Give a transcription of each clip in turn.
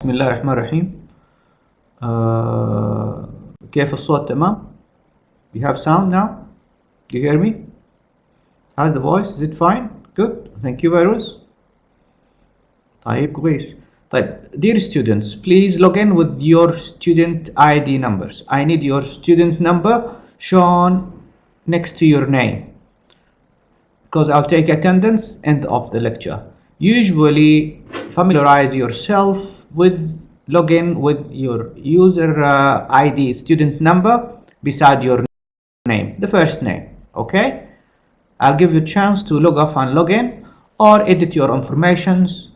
بسم الله الرحمن الرحيم. كيف الصوت؟ تمام. We have sound now. Do you hear me? How's the voice? Is it fine? Good. Thank you, Virus. طيب كويس. طيب dear students, please log in with your student ID numbers. I need your student number shown next to your name because I'll take attendance end of the lecture. Usually familiarize yourself with login with your user ID student number beside your name, the first name. Okay, I'll give you a chance to log off and log in or edit your informations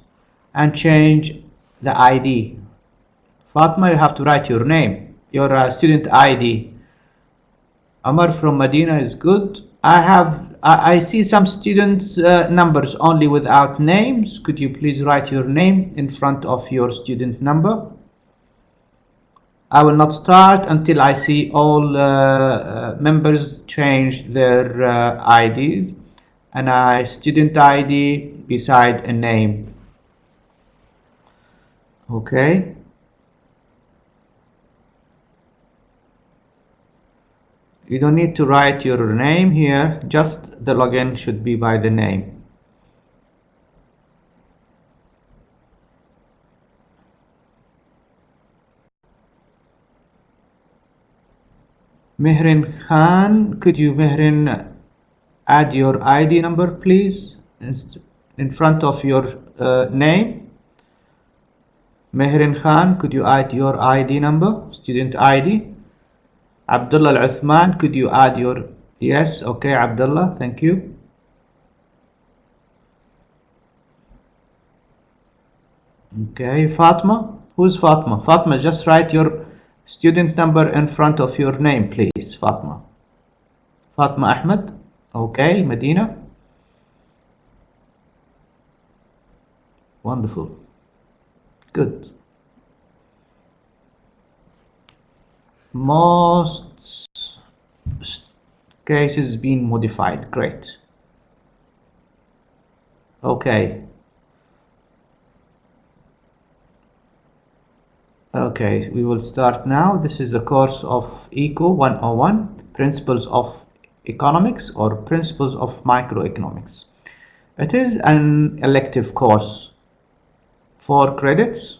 and change the ID. Fatma, you have to write your name, your student ID. Amar from Medina is good. I see some students numbers only without names. Could you please write your name in front of your student number? I will not start until I see all members change their IDs and a student ID beside a name. Okay. You don't need to write your name here, just the login should be by the name. Mehrin Khan, could you Mehrin add your ID number please in front of your name? Mehrin Khan, could you add your ID number, student ID? Abdullah Al-Uthman, could you add your, yes, okay, Abdullah, thank you. Okay, Fatma, who's Fatma? Fatma, just write your student number in front of your name, please, Fatma. Fatma Ahmed, okay, Medina. Wonderful, good. Most cases been modified, great. Okay. Okay, we will start now. This is a course of Eco101, Principles of Economics or Principles of Microeconomics. It is an elective course, 4 credits.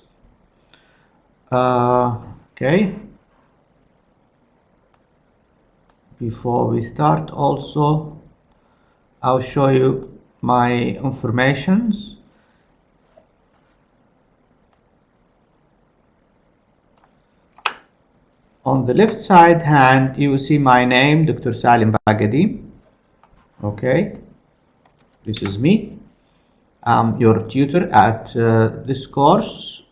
Okay. Before we start also, I'll show you my informations. On the left side hand, you will see my name, Dr. Salim Bagadim. Okay, this is me. I'm your tutor at this course,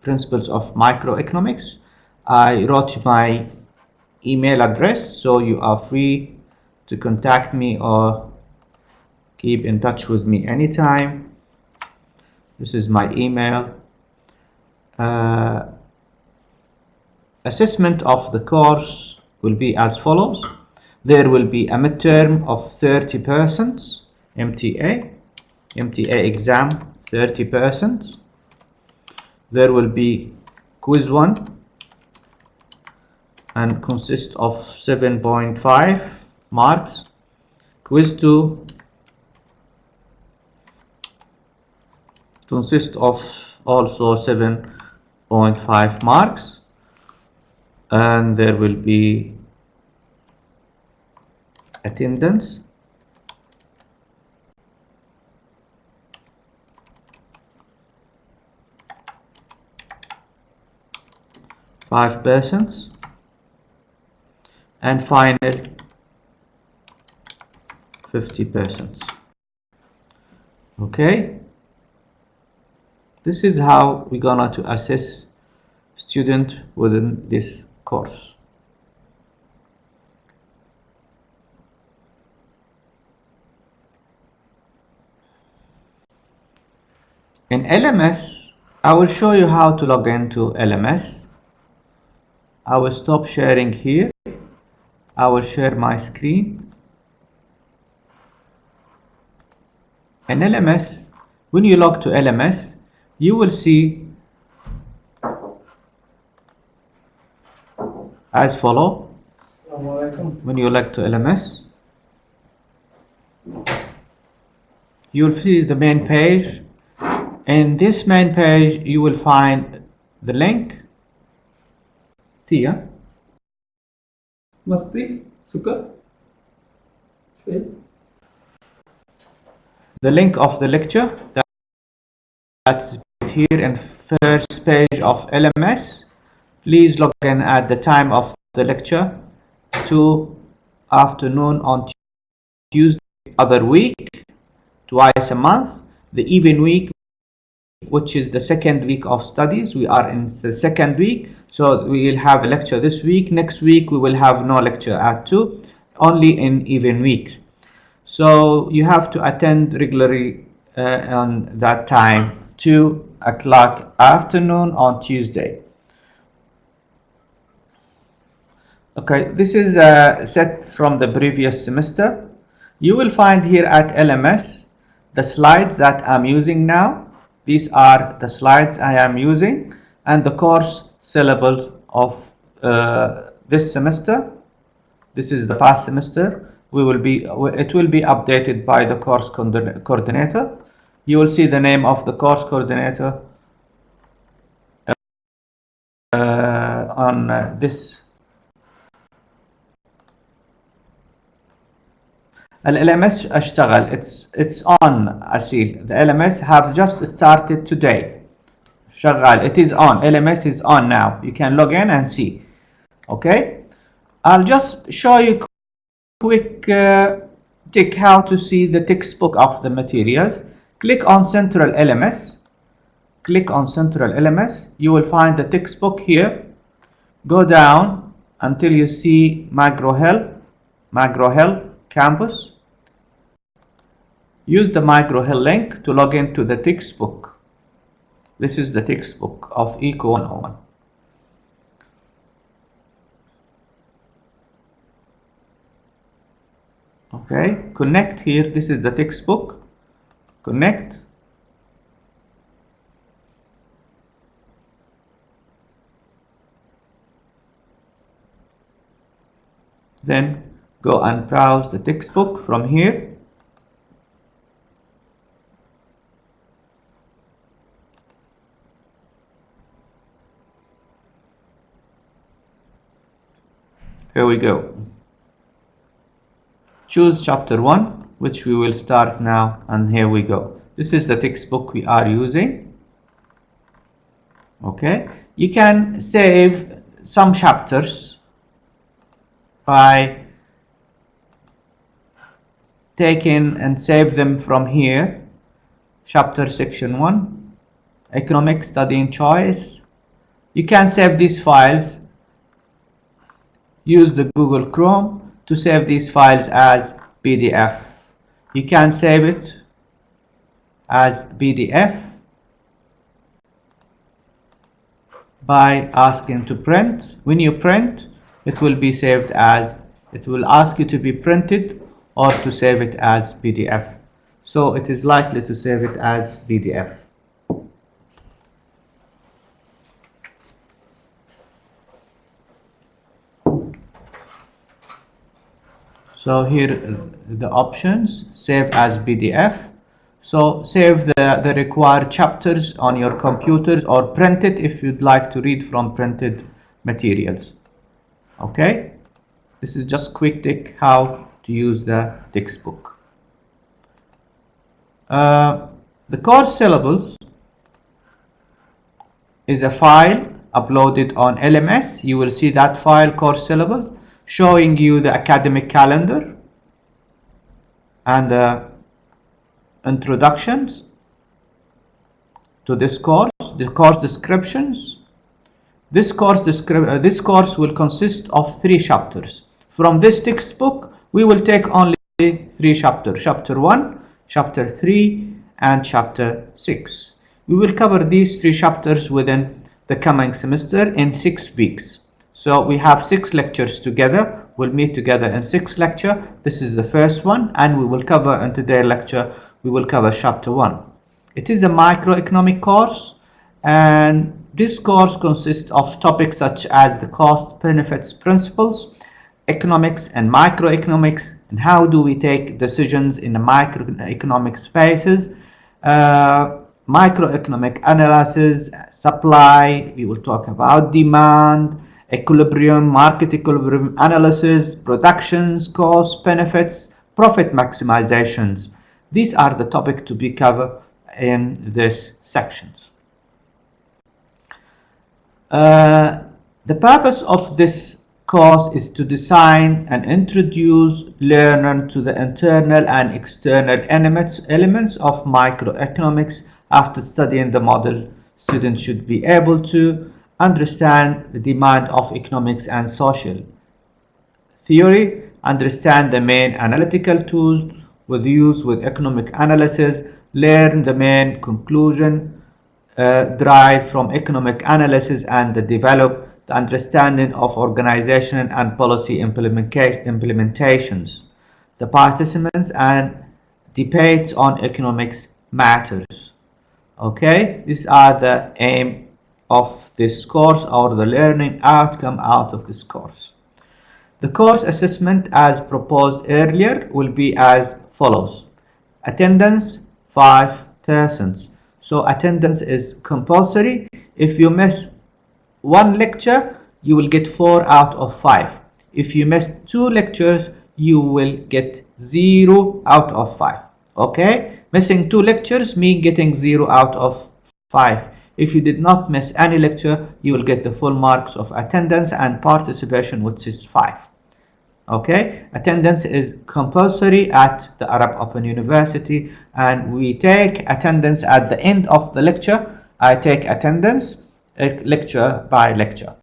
Principles of Microeconomics. I wrote my email address, so you are free to contact me or keep in touch with me anytime. This is my email. Assessment of the course will be as follows. There will be a midterm of 30%, MTA exam 30%. There will be quiz 1 and consists of 7.5 marks. Quiz 2 consists of also 7.5 marks, and there will be attendance. %, and final 50%. Okay, this is how we're gonna to assess student within this course. In LMS, I will show you how to log into LMS. I will stop sharing here. I will share my screen. In LMS, when you log to LMS, you will see as follow. When you log to LMS, you'll see the main page. In this main page you will find the link. Tia مصدي سكر شوي. The link of the lecture that's here in first page of LMS. Please log in at the time of the lecture, 2 afternoon on Tuesday other week, twice a month. The even week, which is the second week of studies, we are in the second week, so we will have a lecture this week. Next week we will have no lecture at 2, only in even week. So you have to attend regularly on that time, 2 o'clock afternoon on Tuesday. Okay, this is a set from the previous semester. You will find here at LMS the slides that I'm using now. These are the slides I am using, and the course syllabus of this semester. This is the past semester. It will be updated by the course coordinator. You will see the name of the course coordinator on this. LMS اشتغل. It's on أسيل. The LMS have just started today. شغال. It is on. LMS is on now. You can log in and see. Okay. I'll just show you quick tick how to see the textbook of the materials. Click on Central LMS. Click on Central LMS. You will find the textbook here. Go down until you see Magro Hill campus. Use the Magro Hill link to log into the textbook. This is the textbook of Eco101. Okay, connect here. This is the textbook. Connect. Then go and browse the textbook from here. Here we go. Choose chapter 1, which we will start now, and here we go. This is the textbook we are using. Okay, you can save some chapters by taking and save them from here. Chapter section 1, economic studying choice. You can save these files. Use the Google Chrome to save these files as PDF. You can save it as PDF by asking to print. When you print, it will be saved as, it will ask you to be printed or to save it as PDF. So it is likely to save it as PDF. So here the options, save as PDF. So save the required chapters on your computers or print it if you'd like to read from printed materials. Okay, this is just quick tick how to use the textbook. The course syllabus is a file uploaded on LMS. You will see that file, course syllabus, showing you the academic calendar and the introductions to this course, the course descriptions. This course will consist of 3 chapters. From this textbook, we will take only 3 chapters: chapter 1, chapter 3, and chapter 6. We will cover these 3 chapters within the coming semester in 6 weeks. So we have 6 lectures together. We'll meet together in 6 lectures. This is the first one, and we will cover in today's lecture, we will cover chapter 1. It is a microeconomic course, and This course consists of topics such as the cost benefits principles, economics and microeconomics, and how do we take decisions in the microeconomic spaces, microeconomic analysis, supply, we will talk about demand, equilibrium, market equilibrium analysis, productions, costs, benefits, profit maximizations. These are the topics to be covered in these sections. The purpose of this course is to design and introduce learner to the internal and external elements of microeconomics. After studying the model, students should be able to understand the demand of economics and social theory, understand the main analytical tools with use with economic analysis, learn the main conclusion derived from economic analysis, and develop the understanding of organization and policy implementations. The participants and debates on economics matters. Okay, these are the aim of this course or the learning outcome out of this course. The course assessment as proposed earlier will be as follows. Attendance 5%. So attendance is compulsory. If you miss one lecture, you will get 4 out of 5. If you miss 2 lectures, you will get 0 out of 5. Okay? Missing 2 lectures mean getting 0 out of 5. If you did not miss any lecture, you will get the full marks of attendance and participation, which is 5. Okay, attendance is compulsory at the Arab Open University, and we take attendance at the end of the lecture. I take attendance lecture by lecture.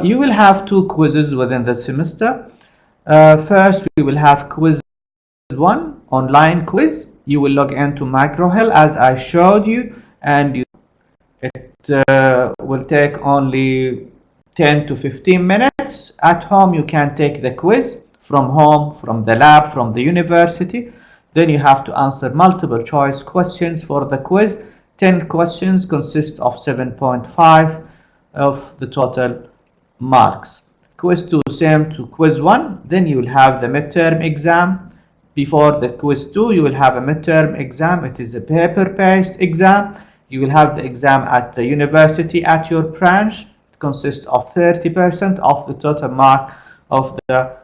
You will have 2 quizzes within the semester. First, we will have quiz 1, online quiz. You will log into MicroHill as I showed you, and it will take only 10 to 15 minutes. At home, you can take the quiz from home, from the lab, from the university. Then you have to answer multiple choice questions for the quiz. 10 questions consist of 7.5 of the total marks. Quiz 2 same to quiz 1. Then you will have the midterm exam. Before the quiz 2, you will have a midterm exam. It is a paper-based exam. You will have the exam at the university at your branch. Consists of 30% of the total mark of the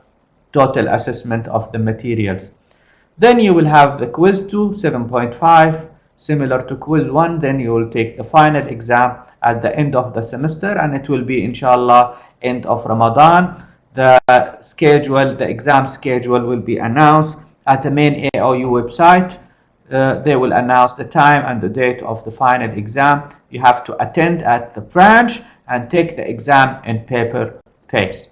total assessment of the materials. Then you will have the quiz 2, 7.5, similar to quiz 1. Then you will take the final exam at the end of the semester, and it will be inshallah end of Ramadan. The schedule, the exam schedule will be announced at the main AOU website. They will announce the time and the date of the final exam. You have to attend at the branch and take the exam in paper based.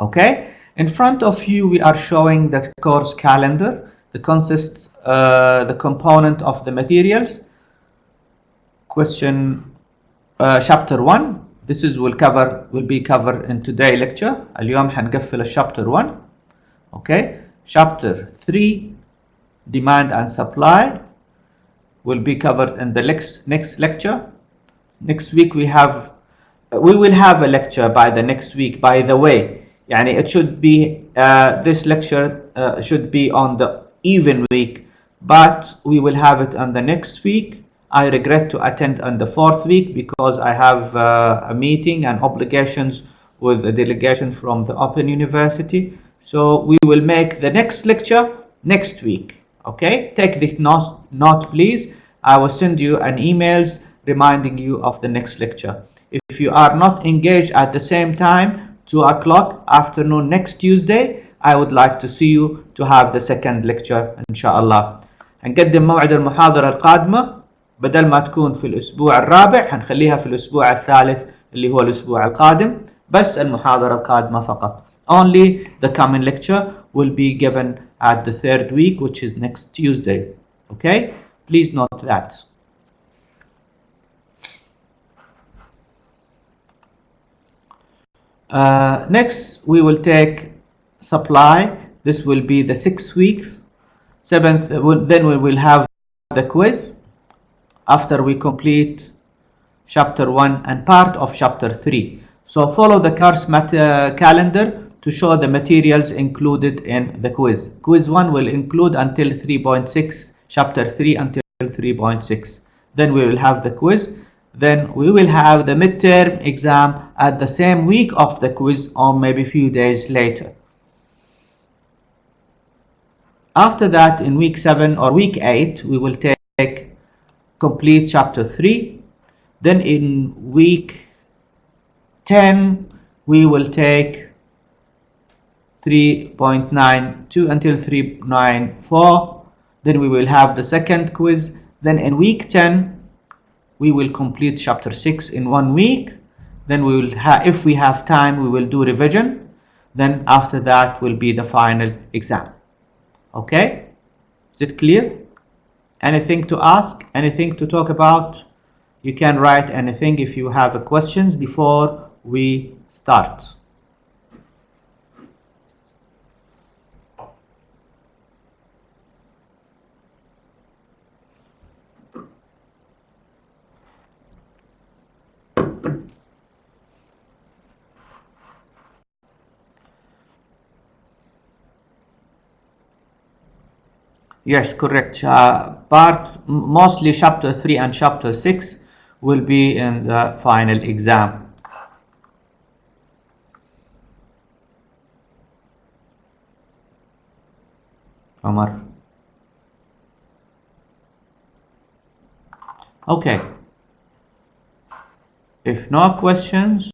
Okay, in front of you we are showing the course calendar. The consists the component of the materials. Question chapter 1. This is will be covered in today's lecture. اليوم حنقفل chapter 1. Okay, chapter 3. Demand and supply will be covered in the next lecture. Next week we will have a lecture by the next week. By the way, يعني it should be this lecture should be on the even week, but we will have it on the next week. I regret to attend on the 4th week because I have a meeting and obligations with a delegation from the Open University. So we will make the next lecture next week. Okay, take the note please. I will send you an emails reminding you of the next lecture. If you are not engaged at the same time, 2 o'clock afternoon next Tuesday, I would like to see you to have the second lecture inshallah. هنقدم موعد المحاضرة القادمة بدل ما تكون في الأسبوع الرابع هنخليها في الأسبوع الثالث اللي هو الأسبوع القادم. بس المحاضرة القادمة فقط. Only the coming lecture will be given at the 3rd week, which is next Tuesday. Okay, please note that. Next we will take supply. This will be the 6th week. 7th, then we will have the quiz. After we complete chapter 1 and part of chapter 3. So follow the course calendar to show the materials included in the quiz. Quiz 1 will include until 3.6, chapter 3 until 3.6. Then we will have the quiz. Then we will have the midterm exam at the same week of the quiz or maybe a few days later. After that, in week 7 or week 8, we will take complete chapter 3. Then in week 10, we will take 3.92 until 3.94. Then we will have the second quiz. Then in week 10, we will complete chapter 6 in 1 week. Then we will if we have time, we will do revision. Then after that will be the final exam. Okay, is it clear? Anything to ask? Anything to talk about? You can write anything if you have questions before we start. Yes, correct. Mostly chapter 3 and chapter 6 will be in the final exam. Omar. Okay. If no questions,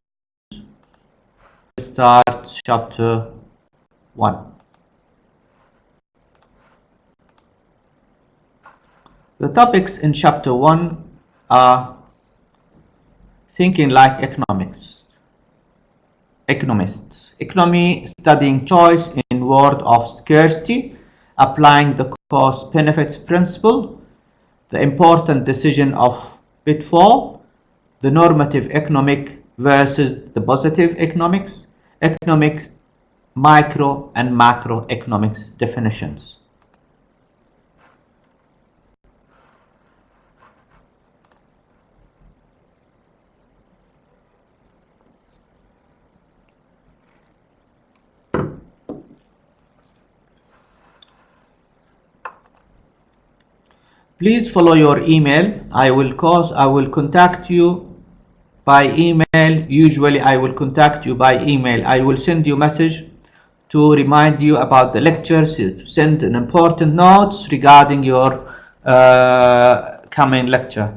we'll start chapter 1. The topics in chapter 1 are thinking like economists, economy, studying choice in world of scarcity, applying the cost-benefits principle, the important decision of pitfall, the normative economic versus the positive economics, micro and macroeconomics definitions. Please follow your email. I will contact you by email. Usually I will contact you by email. I will send you a message to remind you about the lectures, to send an important notes regarding your coming lecture.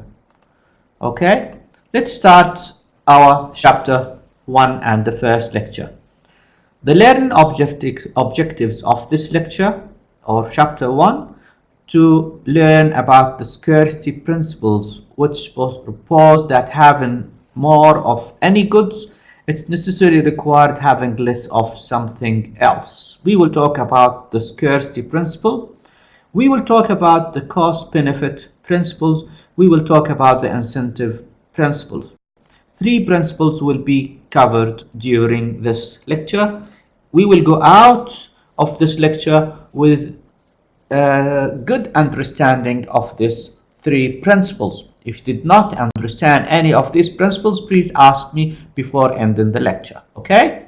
Okay, let's start our chapter 1 and the first lecture. The learning objectives of this lecture or chapter 1 to learn about the scarcity principles, which was proposed that having more of any goods, it's necessarily required having less of something else. We will talk about the scarcity principle. We will talk about the cost-benefit principles. We will talk about the incentive principles. 3 principles will be covered during this lecture. We will go out of this lecture with a good understanding of these 3 principles. If you did not understand any of these principles, please ask me before ending the lecture. Okay?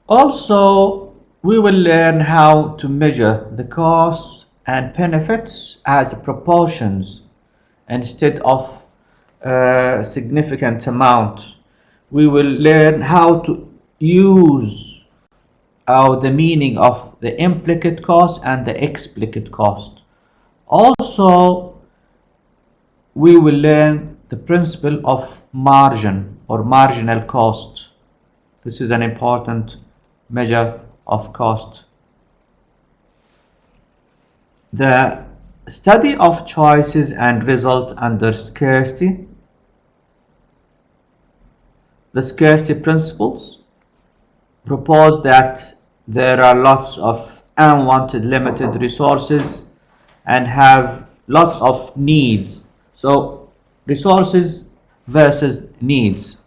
Also, we will learn how to measure the costs and benefits as proportions instead of a significant amount. We will learn how to use the meaning of the implicit cost and the explicit cost. Also, we will learn the principle of margin or marginal cost. This is an important measure of cost. The study of choices and results under scarcity. The scarcity principles propose that there are lots of unwanted limited resources and have lots of needs. So resources versus needs.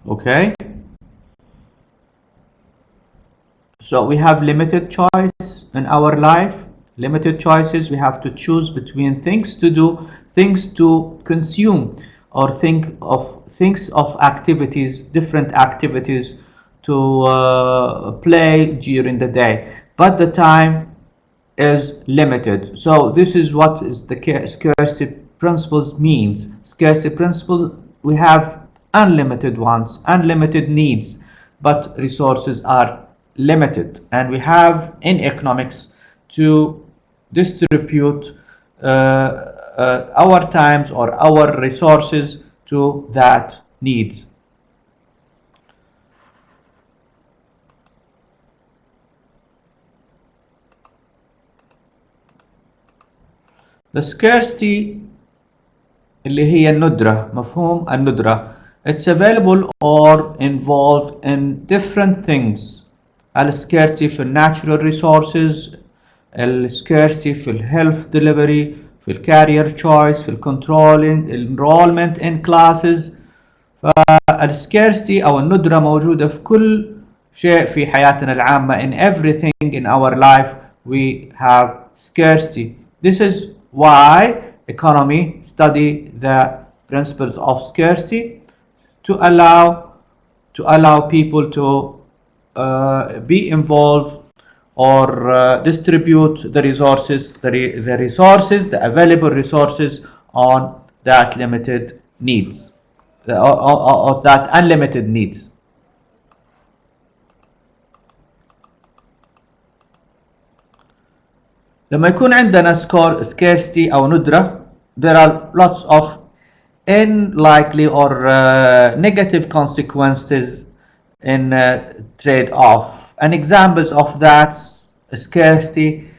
Okay, so we have limited choice in our life, limited choices. We have to choose between things to do, things to consume, or things of activities, different activities to play during the day, but the time is limited. So this is what is the scarcity principles means. Scarcity principle, we have unlimited wants, unlimited needs, but resources are limited, and we have in economics to distribute our times or our resources to that needs. The scarcity اللي هي الندرة، مفهوم الندرة. It's available or involved in different things. السكارتي في natural resources، السكارتي في health delivery، في career choice، في controlling enrollment in classes. فالسكارتي أو الندرة موجودة في كل شيء في حياتنا العامة. In everything in our life we have scarcity. This is why economy study the principles of scarcity to allow people to be involved or distribute the resources, the available resources on that limited needs, or that unlimited needs. لما يكون عندنا scarcity أو ندرة, there are lots of unlikely or negative consequences in trade-off. And examples of that scarcity,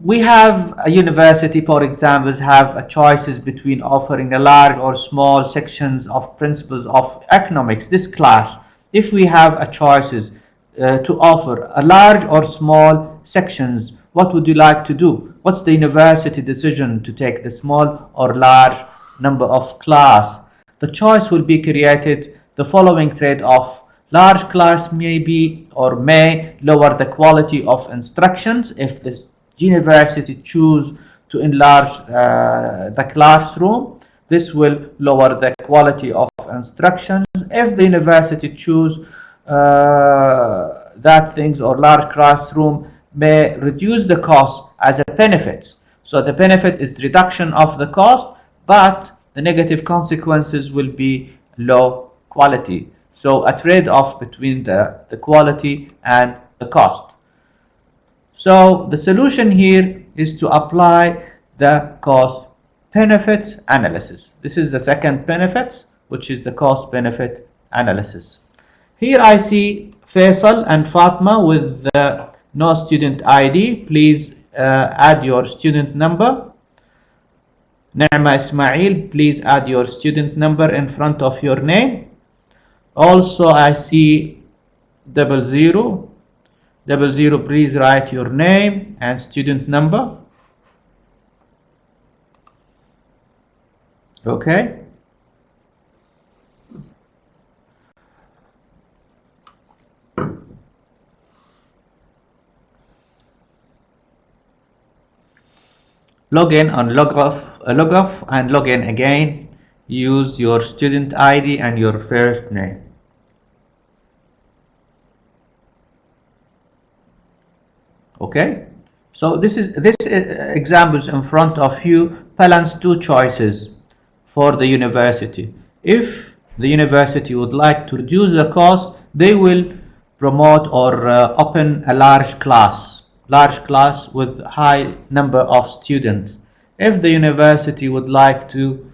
we have a university, for example, have choices between offering a large or small sections of principles of economics. This class, if we have a choices to offer a large or small sections, what would you like to do? What's the university decision to take the small or large number of class? The choice will be created the following trade-off. Large class may be or may lower the quality of instructions if the university choose to enlarge the classroom. This will lower the quality of instructions. If the university choose that things or large classroom may reduce the cost as a benefit. So the benefit is reduction of the cost, but the negative consequences will be low quality. So a trade-off between the quality and the cost. So the solution here is to apply the cost benefit analysis. This is the second benefit, which is the cost benefit analysis. Here I see Faisal and Fatma with no student ID. Please add your student number. Naima Ismail, please add your student number in front of your name. Also I see 00. 00, please write your name and student number. Okay. Log in and log off and log in again. Use your student ID and your first name. Okay, so this examples in front of you balance two choices for the university. If the university would like to reduce the cost, they will promote or open a large class with high number of students. If the university would like to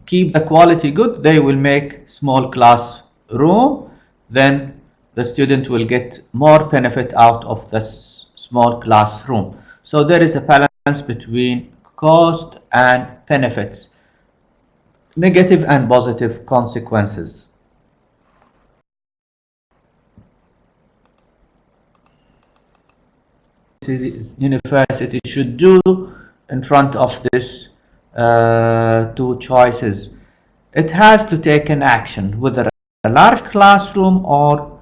keep the quality good, they will make small classroom. Then the student will get more benefit out of this small classroom. So there is a balance between cost and benefits, negative and positive consequences. University should do in front of this two choices. It has to take an action, whether a large classroom or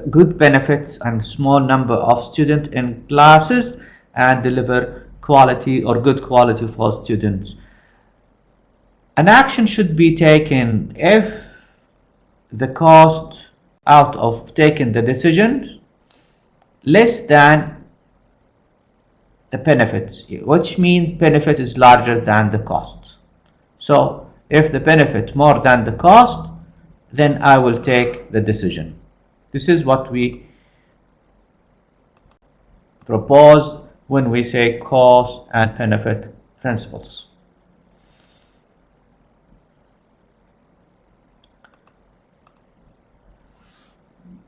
good benefits and small number of students in classes and deliver quality or good quality for students. An action should be taken if the cost out of taking the decision less than the benefit, which means benefit is larger than the cost. So if the benefit more than the cost, then I will take the decision. This is what we propose when we say cost and benefit principles.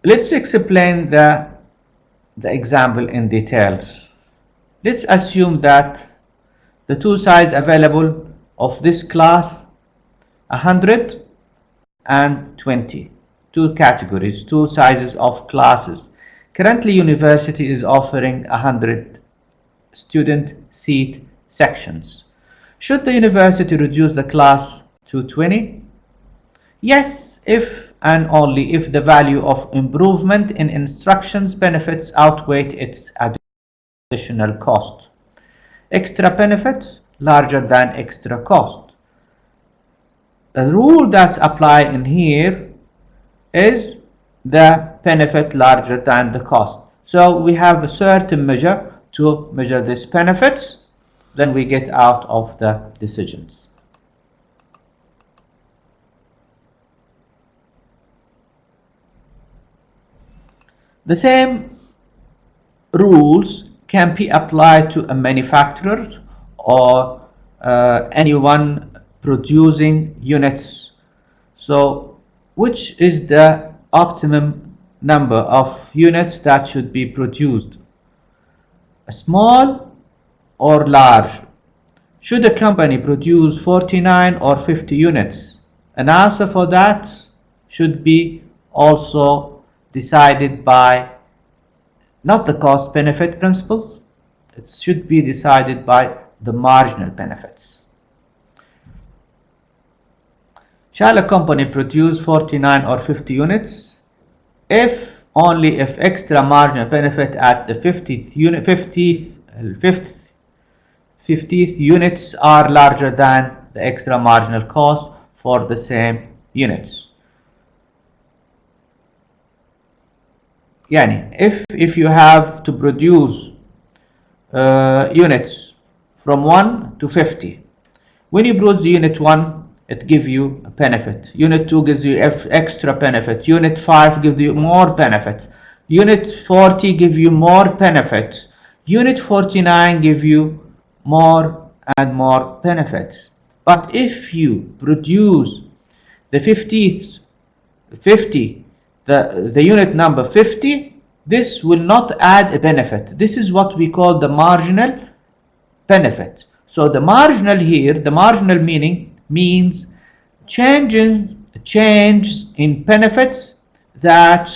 Let's explain the example in details. Let's assume that the two sizes available of this class 120, two categories, two sizes of classes. Currently, university is offering 100 student seat sections. Should the university reduce the class to 20? Yes, if and only if the value of improvement in instructions benefits outweigh its additional cost. Extra benefit larger than extra cost. The rule that's applied in here is the benefit larger than the cost. So we have a certain measure to measure this benefits, then we get out of the decisions. The same rules can be applied to a manufacturer or anyone producing units. So which is the optimum number of units that should be produced? A small or large? Should a company produce 49 or 50 units? An answer for that should be also decided by not the cost benefit principles, it should be decided by the marginal benefits. Shall a company produce 49 or 50 units? If only if extra marginal benefit at the 50th units are larger than the extra marginal cost for the same units. Yani, if you have to produce units from 1 to 50, when you produce the unit 1, it gives you a benefit. Unit 2 gives you extra benefit. Unit 5 gives you more benefit. Unit 40 gives you more benefits. Unit 49 gives you more and more benefits. But if you produce the the unit number 50, this will not add a benefit. This is what we call the marginal benefit. So the marginal here, the marginal means change in benefits that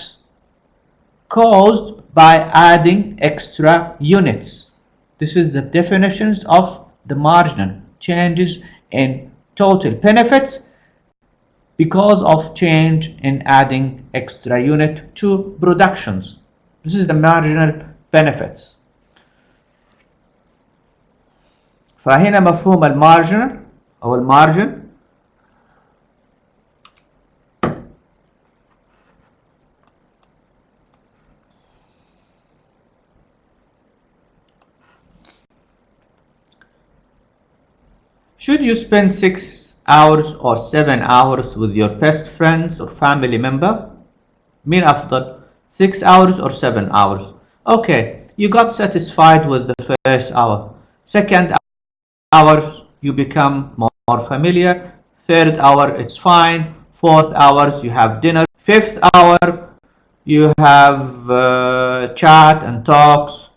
caused by adding extra units. This is the definitions of the marginal, changes in total benefits because of change in adding extra unit to productions. This is the marginal benefits. فهنا مفهوم المارجن أو المارجن. Should you spend 6 hours or 7 hours with your best friends or family member? مين أفضل 6 hours or 7 hours? Okay, you got satisfied with the first hour. Second hour you become more familiar. Third hour it's fine. Fourth hour you have dinner. Fifth hour you have chat and talks.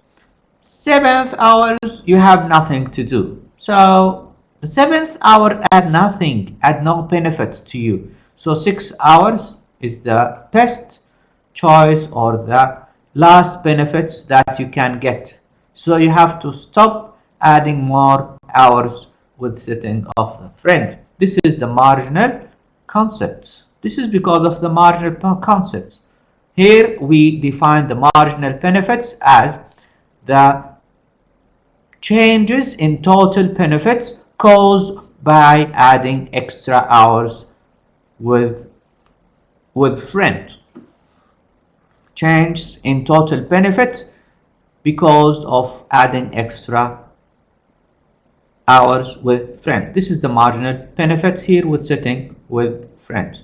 Seventh hour you have nothing to do. So the 7th hour add no benefit to you. So 6 hours is the best choice or the last benefits that you can get. So you have to stop adding more hours with sitting of the friend. This is the marginal concepts. This is because of the marginal concepts. Here we define the marginal benefits as the changes in total benefits caused by adding extra hours with friend. Changes in total benefits because of adding extra hours with friend. This is the marginal benefits here with sitting with friends.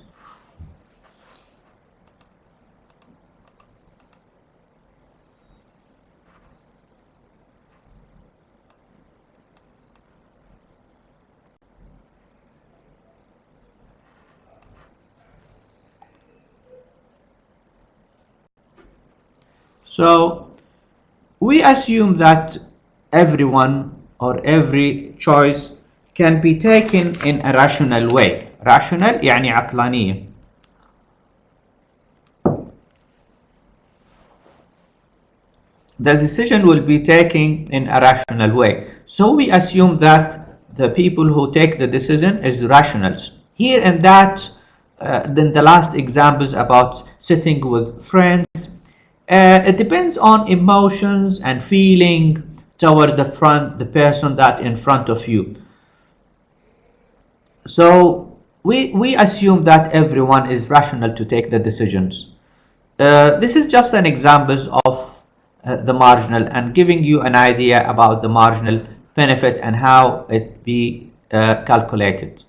So we assume that everyone or every choice can be taken in a rational way. Rational يعني عقلانية. The decision will be taken in a rational way. So we assume that the people who take the decision is rationals. Here and that, then the last examples about sitting with friends, it depends on emotions and feeling toward the person that in front of you. So we assume that everyone is rational to take the decisions. This is just an example of the marginal and giving you an idea about the marginal benefit and how it be calculated.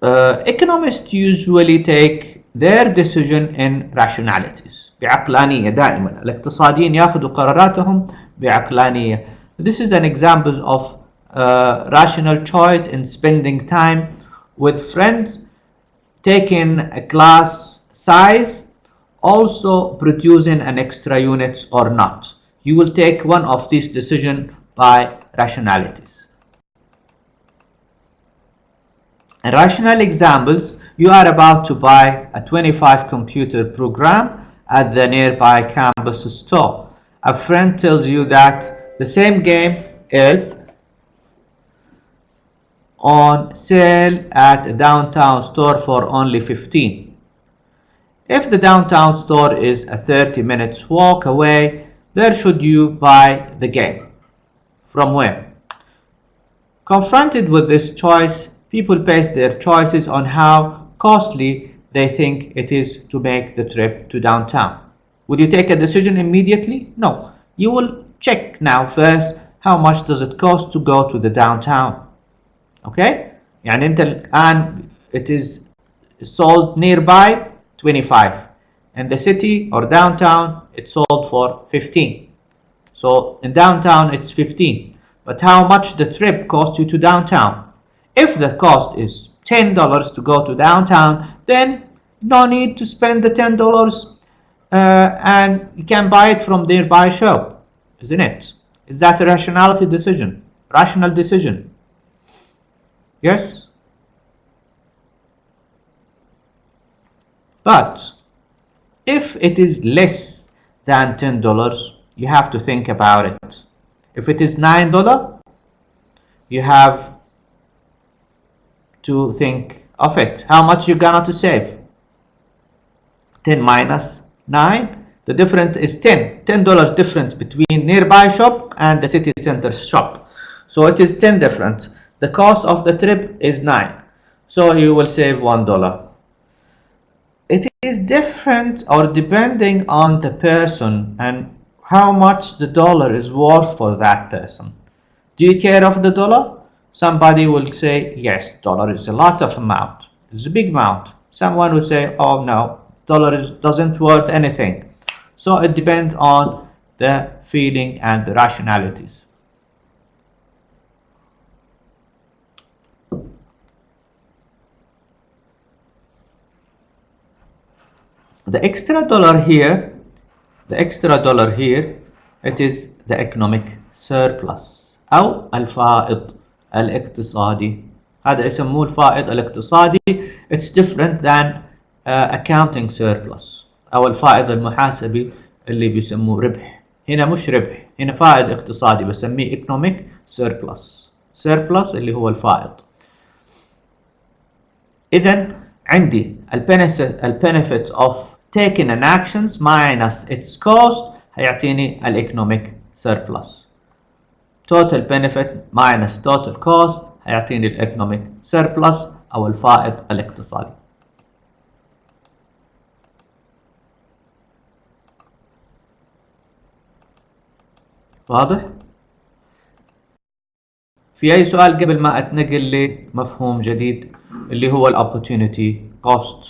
Economists usually take their decision in rationalities بعقلانية دائما. الاقتصاديين ياخذوا قراراتهم بعقلانية. This is an example of rational choice in spending time with friends, taking a class size, also producing an extra unit or not. You will take one of these decisions by rationalities. In rational examples, you are about to buy a 25 computer program at the nearby campus store. A friend tells you that the same game is on sale at a downtown store for only 15. If the downtown store is a 30 minutes walk away, where should you buy the game? From where? Confronted with this choice, people base their choices on how costly they think it is to make the trip to downtown. Will you take a decision immediately? No. You will check now first how much does it cost to go to the downtown. Okay? يعني انت الآن it is sold nearby 25. In the city or downtown it's sold for 15. So in downtown it's 15. But how much the trip costs you to downtown? If the cost is $10 to go to downtown, then no need to spend the $10 and you can buy it from nearby shop, isn't it? Is that a rationality decision? Rational decision? Yes? But if it is less than $10, you have to think about it. If it is $9, you have to think of it. How much you gonna to save? 10 minus 9. The difference is 10. $10 difference between nearby shop and the city center shop. So it is 10 difference. The cost of the trip is 9. So you will save $1. It is different or depending on the person and how much the dollar is worth for that person. Do you care of the dollar? Somebody will say, yes, dollar is a lot of amount. It's a big amount. Someone will say, oh no, dollar doesn't worth anything. So it depends on the feeling and the rationalities. The extra dollar here, it is the economic surplus أو الفائض الاقتصادي. هذا يسموه الفائض الاقتصادي. It's different than accounting surplus أو الفائض المحاسبي اللي بيسموه ربح. هنا مش ربح، هنا فائض اقتصادي بسميه economic surplus. surplus اللي هو الفائض. إذن عندي benefit of taking an actions minus its cost هيعطيني economic surplus. total benefit minus total cost هيعطيني economic surplus أو الفائض الاقتصادي. واضح؟ في أي سؤال قبل ما أتنقل لمفهوم جديد اللي هو opportunity cost؟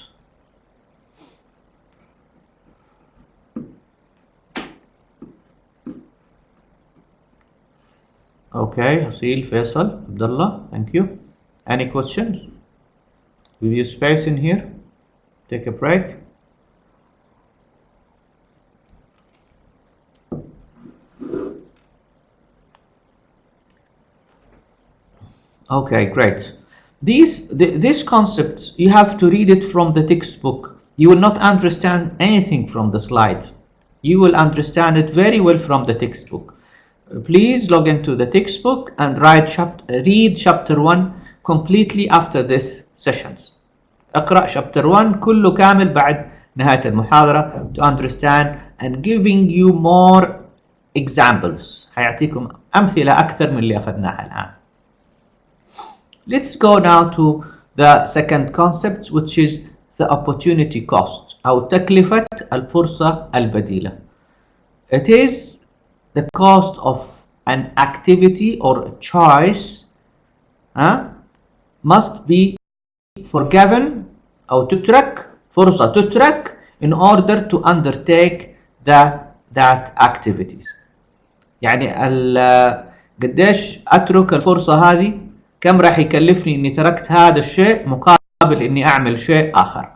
Okay, Hasil, Faisal, Abdullah, thank you. Any questions? Will you space in here? Take a break. Okay, great. These concepts, you have to read it from the textbook. You will not understand anything from the slide. You will understand it very well from the textbook. Please log into the textbook and read chapter 1 completely after this sessions. اقرأ chapter 1 كله كامل بعد نهاية المحاضرة to understand and giving you more examples. هيعطيكم أمثلة أكثر من اللي أخذناها الآن. Let's go now to the second concept, which is the opportunity cost أو تكلفة الفرصة البديلة. It is the cost of an activity or a choice must be forgiven أو تترك فرصة تترك in order to undertake that activities. يعني قديش أترك الفرصة هذه، كم راح يكلفني إني تركت هذا الشيء مقابل إني أعمل شيء آخر.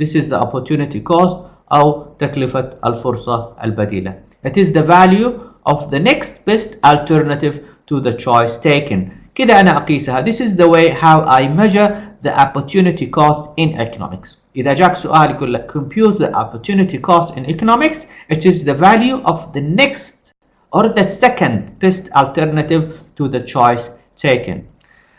This is the opportunity cost أو تكلفة الفرصة البديلة. It is the value of the next best alternative to the choice taken. كده أنا أقيسها. This is the way how I measure the opportunity cost in economics. إذا جاك سؤال يقول لك compute the opportunity cost in economics, it is the value of the next or the second best alternative to the choice taken.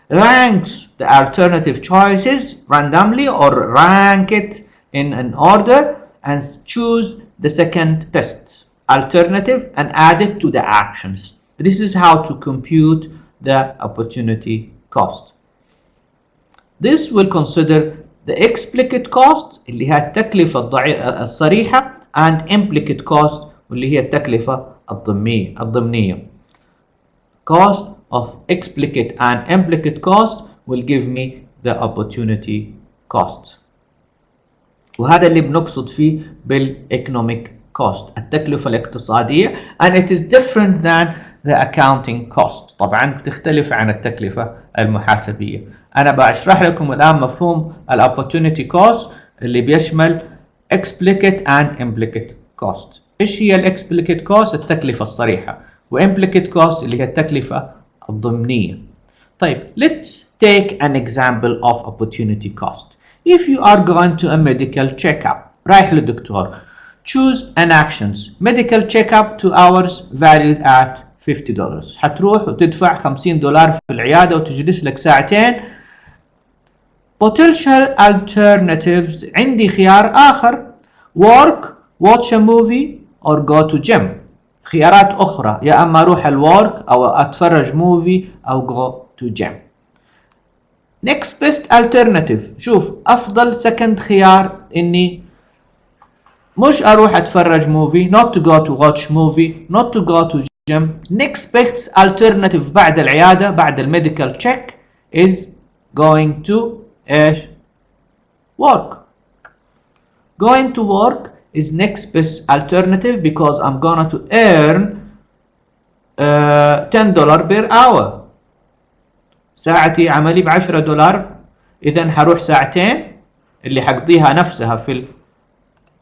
Ranks the alternative choices randomly or rank it in an order and choose the second best alternative and add it to the actions. This is how to compute the opportunity cost. This will consider the explicit cost اللي هي التكلفة الصريحة and implicit cost واللي هي التكلفة الضمنية. Cost of explicit and implicit cost will give me the opportunity cost. وهذا اللي بنقصد فيه بالايكونوميك cost التكلفة الاقتصادية and it is different than the accounting cost. طبعا بتختلف عن التكلفة المحاسبية. أنا بشرح لكم الآن مفهوم opportunity cost اللي بيشمل explicit and implicit cost. إيش هي explicit cost؟ التكلفة الصريحة، implicit cost اللي هي التكلفة الضمنية. طيب let's take an example of opportunity cost. If you are going to a medical checkup رايح للدكتور, choose an actions medical checkup 2 hours valued at $50. حتروح وتدفع $50 في العيادة وتجلس لك ساعتين. Potential alternatives عندي خيار آخر work, watch a movie or go to gym. خيارات أخرى يا أما أروح الورك أو أتفرج موفي أو go to gym. Next best alternative شوف أفضل second خيار إني مش أروح أتفرج موفي not to go to watch movie not to go to gym. Next best alternative بعد العيادة بعد الميديكال check is going to إيش work. Going to work is next best alternative because I'm gonna to earn $10 per hour. ساعتي عملي ب$10 إذا حروح ساعتين اللي حقضيها نفسها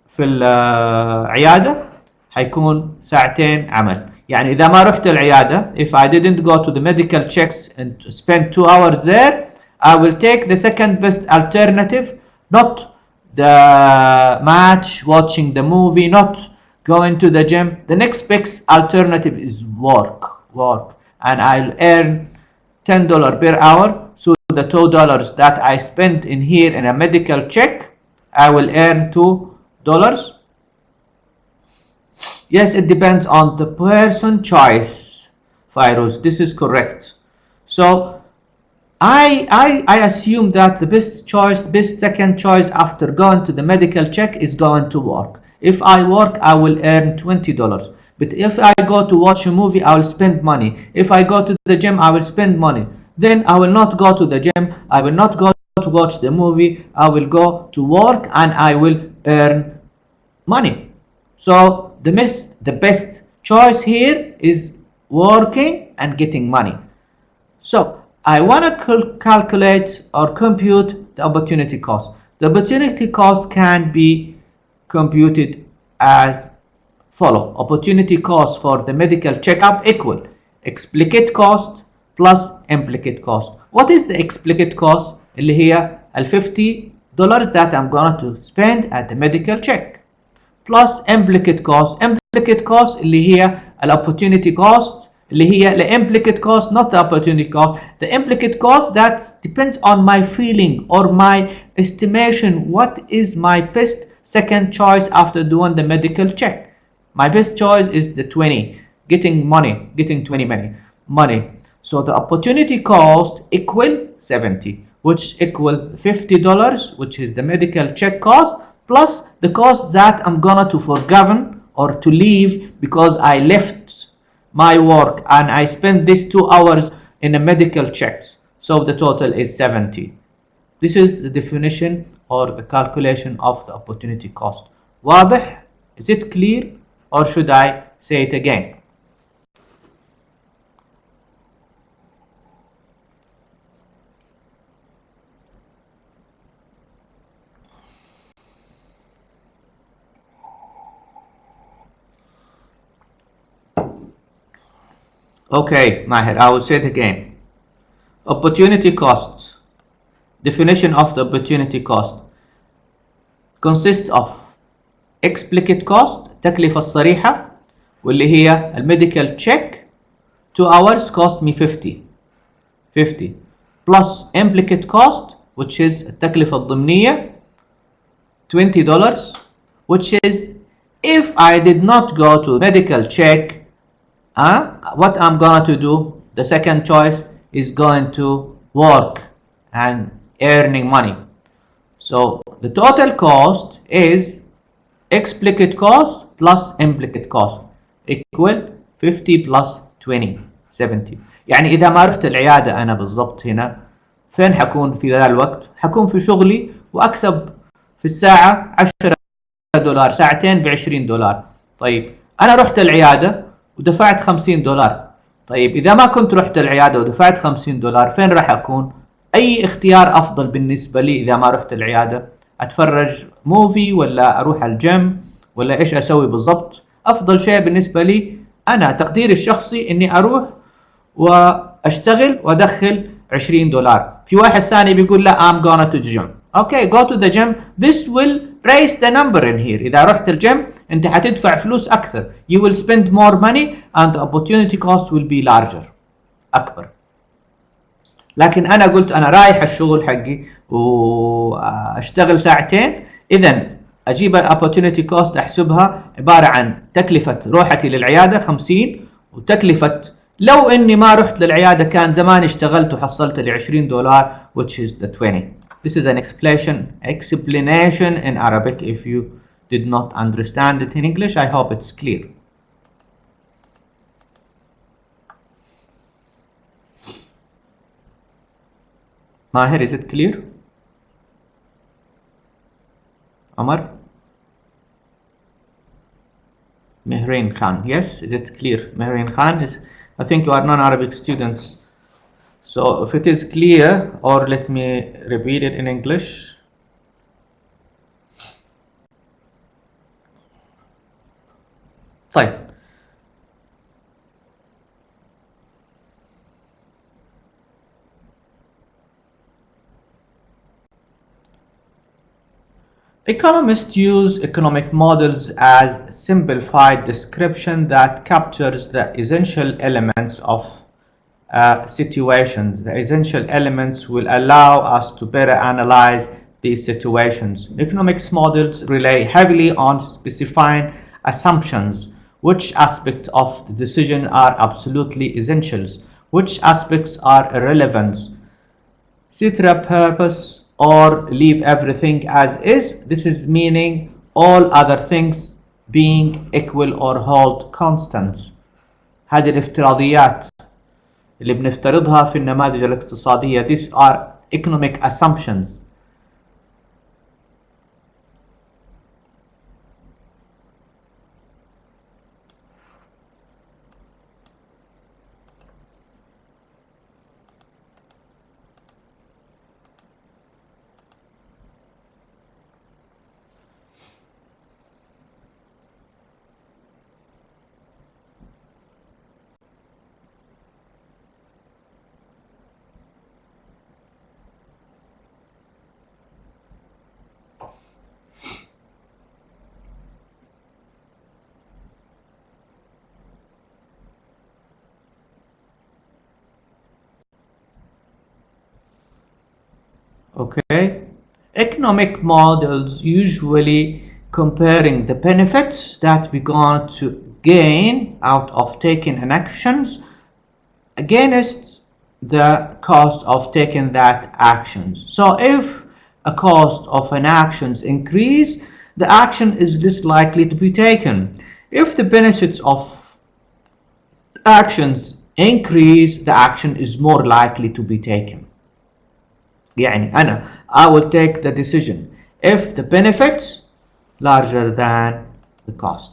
في العيادة حيكون ساعتين عمل. يعني إذا ما رحت العيادة if I didn't go to the medical checks and spend 2 hours there I will take the second best alternative, not the match, watching the movie, not going to the gym. The next best alternative is work, and I'll earn $10 per hour. So the $2 that I spent in here in a medical check, I will earn $2. Yes, it depends on the person choice, Fairuz. This is correct. So I assume that the best choice, best second choice after going to the medical check is going to work. If I work, I will earn $20. But if I go to watch a movie, I will spend money. If I go to the gym, I will spend money. Then I will not go to the gym. I will not go to watch the movie. I will go to work and I will earn money. So the best choice here is working and getting money. So I want to calculate or compute the opportunity cost. The opportunity cost can be computed as follow. Opportunity cost for the medical checkup equal explicit cost plus implicit cost. What is the explicit cost? اللي هي ال $50 that I'm going to spend at the medical check plus implicit cost. Implicit cost اللي هي ال opportunity cost اللي هي the implicit cost, not the opportunity cost. The implicit cost that depends on my feeling or my estimation. What is my best second choice after doing the medical check? My best choice is the 20, getting 20 money. So the opportunity cost equal 70, which equal $50, which is the medical check cost, plus the cost that I'm gonna to forgiven or to leave because I left my work and I spent these 2 hours in a medical checks. So the total is 70. This is the definition or the calculation of the opportunity cost. واضح? Is it clear or should I say it again? Okay, Maher, I will say it again. Opportunity cost. Definition of the opportunity cost consists of explicit cost, التكلفة الصريحة واللي هي الميديكال تشيك 2 hours cost me 50 plus implicit cost which is التكلفة الضمنية $20, which is if I did not go to medical check, what I'm going to do, the second choice is going to work and earning money. So the total cost is explicit cost plus implicit cost equal 50 plus 20 70. يعني إذا ما رحت العيادة أنا بالضبط هنا فين حكون في ذا الوقت؟ حكون في شغلي وأكسب في الساعة $10 ساعتين ب$20. طيب أنا رحت العيادة ودفعت $50. طيب إذا ما كنت رحت العيادة ودفعت $50 فين راح أكون؟ أي اختيار أفضل بالنسبة لي إذا ما رحت العيادة؟ أتفرج موفي ولا أروح الجيم ولا إيش أسوي بالضبط؟ أفضل شيء بالنسبة لي أنا تقديري الشخصي إني أروح وأشتغل وأدخل $20. في واحد ثاني بيقول لا I'm gonna to the gym. Okay, go to the gym. This will raise the number in here. إذا رحت الجيم أنت حتدفع فلوس أكثر. You will spend more money and the opportunity cost will be larger. أكبر. لكن أنا قلت أنا رايح الشغل حقي وأشتغل ساعتين. إذا أجيب ال opportunity cost أحسبها عبارة عن تكلفة روحتي للعيادة 50 وتكلفة لو إني ما رحت للعيادة كان زمان اشتغلت وحصلت لي $20 which is the 20. This is an explanation in Arabic. If you did not understand it in English, I hope it's clear. Maher, is it clear? Amar? Mehreen Khan, yes, is it clear? Mehreen Khan is, I think you are non-Arabic students. So if it is clear, or let me repeat it in English. طيب. Economists use economic models as simplified description that captures the essential elements of situations. The essential elements will allow us to better analyze these situations. Economics models rely heavily on specifying assumptions. Which aspects of the decision are absolutely essentials? Which aspects are irrelevant? Set a purpose or leave everything as is. This is meaning all other things being equal or hold constant. هذه الافتراضيات اللي بنفترضها في النماذج الاقتصادية. These are economic assumptions. Okay, economic models usually comparing the benefits that we're going to gain out of taking an actions against the cost of taking that actions. So if a cost of an actions increase, the action is less likely to be taken. If the benefits of actions increase, the action is more likely to be taken. يعني أنا I will take the decision if the benefits larger than the cost.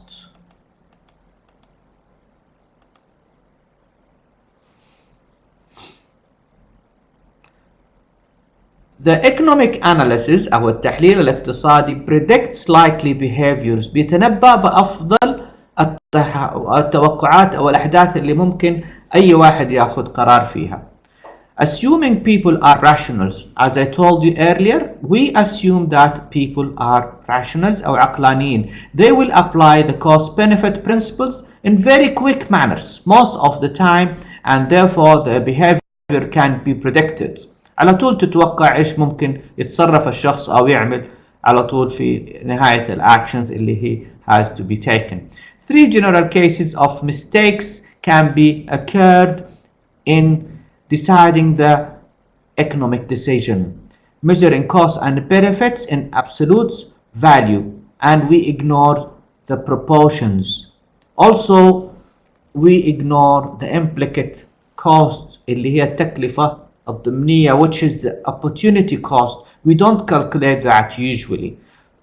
The economic analysis أو التحليل الاقتصادي predicts likely behaviors بيتنبأ بأفضل التوقعات أو الأحداث اللي ممكن أي واحد ياخذ قرار فيها. Assuming people are rationals, as I told you earlier, we assume that people are rationals أو عقلانيين. They will apply the cost-benefit principles in very quick manners most of the time, and therefore the behavior can be predicted. على طول تتوقع إيش ممكن يتصرف الشخص أو يعمل على طول في نهاية الactions اللي he has to be taken. Three general cases of mistakes can be occurred in deciding the economic decision. Measuring costs and benefits in absolute value, and we ignore the proportions. Also, we ignore the implicit cost اللي هي التكلفة الضمنية, which is the opportunity cost. We don't calculate that usually.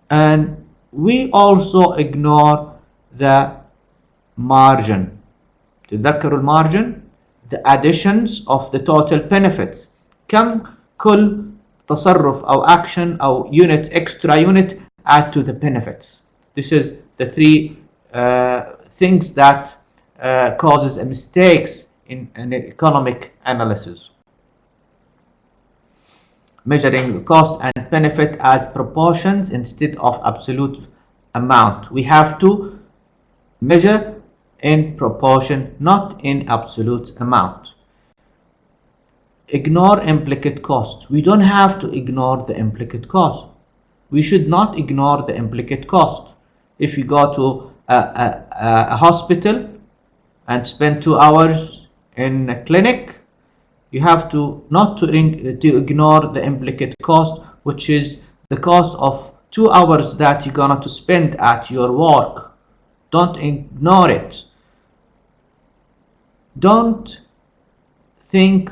And we also ignore the margin. تتذكروا المارجن؟ The additions of the total benefits. كم كل تصرف أو action أو unit extra unit add to the benefits. This is the three things that causes mistakes in an economic analysis. Measuring the cost and benefit as proportions instead of absolute amount. We have to measure in proportion, not in absolute amount. Ignore implicit cost. We don't have to ignore the implicit cost. We should not ignore the implicit cost. If you go to a hospital and spend 2 hours in a clinic, you have to not to ignore the implicit cost, which is the cost of 2 hours that you're going to spend at your work. Don't ignore it. Don't think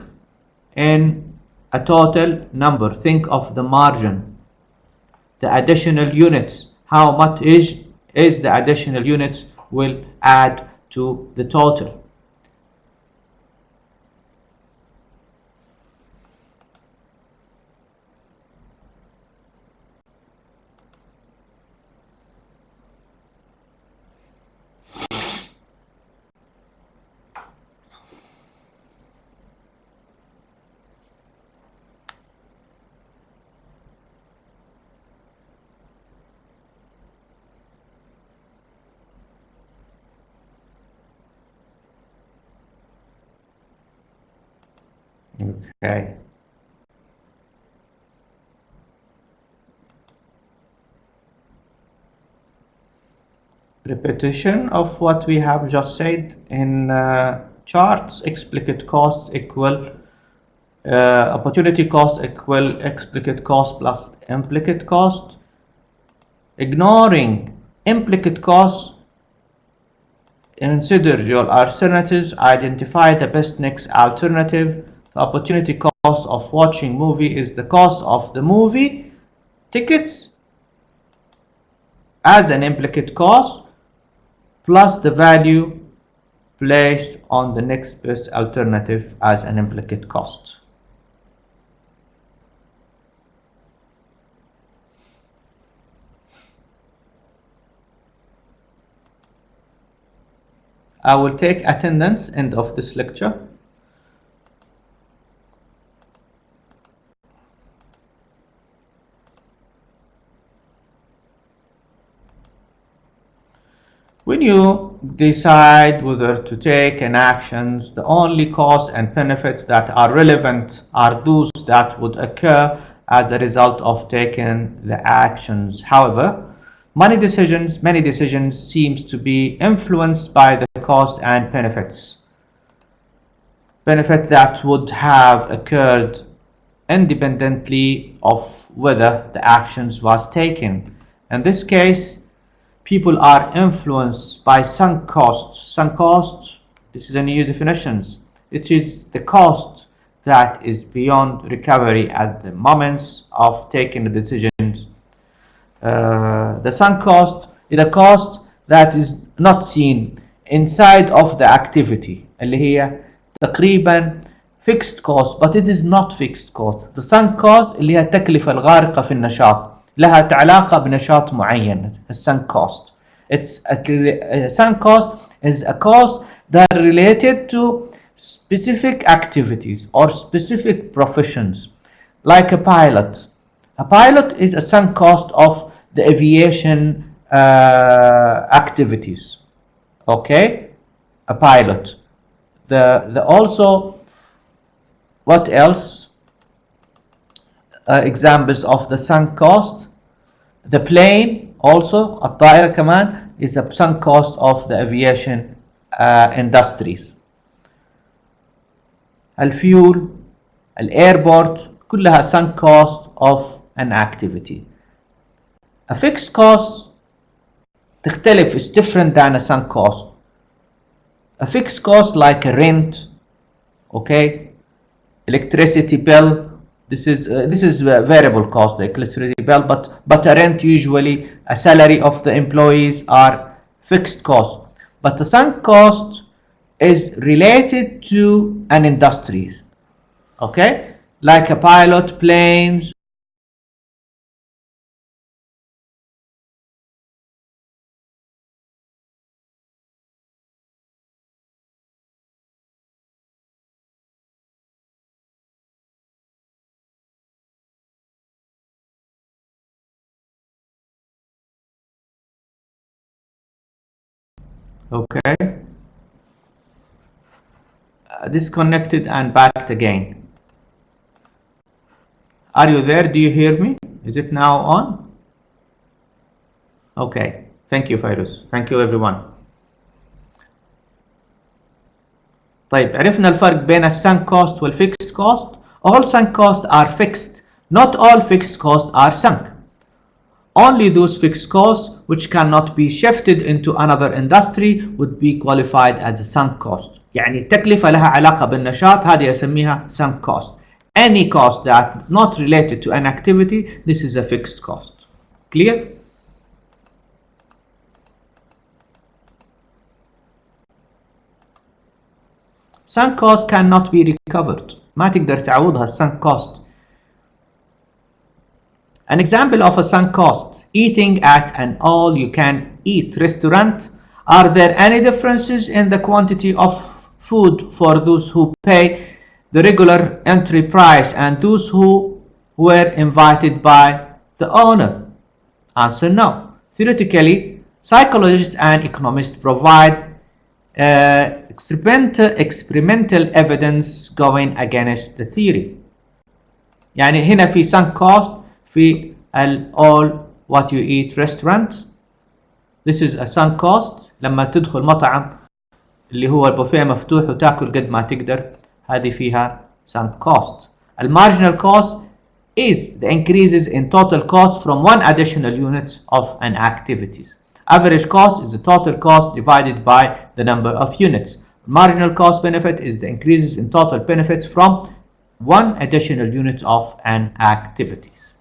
in a total number. Think of the margin, the additional units. How much is the additional units will add to the total. Okay. Repetition of what we have just said in charts. Explicit cost equal opportunity cost equal explicit cost plus implicit cost. Ignoring implicit cost, consider your alternatives, identify the best next alternative. The opportunity cost of watching movie is the cost of the movie tickets as an implicit cost plus the value placed on the next best alternative as an implicit cost. I will take attendance end of this lecture. When you decide whether to take an action, the only costs and benefits that are relevant are those that would occur as a result of taking the actions. However, many decisions seems to be influenced by the costs and benefits. Benefits that would have occurred independently of whether the actions was taken. In this case, people are influenced by sunk costs. Sunk cost, this is a new definition. It is the cost that is beyond recovery at the moments of taking the decisions. The sunk cost is a cost that is not seen inside of the activity اللي هي تقريبا fixed cost, but it is not fixed cost. The sunk cost اللي هي التكلفة الغارقة في النشاط لها علاقة بنشاط معين. The sunk cost. It's a sunk cost is a cost that are related to specific activities or specific professions, like a pilot. A pilot is a sunk cost of the aviation activities. Okay, a pilot. The also, what else? Examples of the sunk cost. The plane also, الطائرة كمان, is a sunk cost of the aviation industries. الفيول, الايربورت, كلها sunk cost of an activity. A fixed cost تختلف, is different than a sunk cost. A fixed cost like a rent, okay, electricity bill. This is a variable cost, the electricity bill, but a rent, usually a salary of the employees, are fixed cost. But the sunk cost is related to an industries, okay, like a pilot, planes. Okay, disconnected and back again. Are you there? Do you hear me? Is it now on? Okay, thank you Fairuz. Thank you everyone. طيب عرفنا الفرق بين السانك كوست والفيكست كوست. All sunk costs are fixed. Not all fixed costs are sunk. Only those fixed costs which cannot be shifted into another industry would be qualified as a sunk cost. يعني التكلفة لها علاقة بالنشاط هذه أسميها sunk cost. Any cost that not related to an activity, this is a fixed cost. Clear? Sunk cost cannot be recovered. ما تقدر تعوضها sunk cost. An example of a sunk cost: eating at an all-you-can-eat restaurant. Are there any differences in the quantity of food for those who pay the regular entry price and those who were invited by the owner? Answer: no. Theoretically, psychologists and economists provide experimental evidence going against the theory. يعني هنا في sunk cost في all what you eat restaurant. This is a sunk cost. لما تدخل مطعم اللي هو البوفيه مفتوح وتاكل قد ما تقدر، هذه فيها sunk cost. marginal cost is the increases in total cost from one additional unit of an activities. Average cost is the total cost divided by the number of units. Marginal cost benefit is the increases in total benefits from one additional unit of an activities.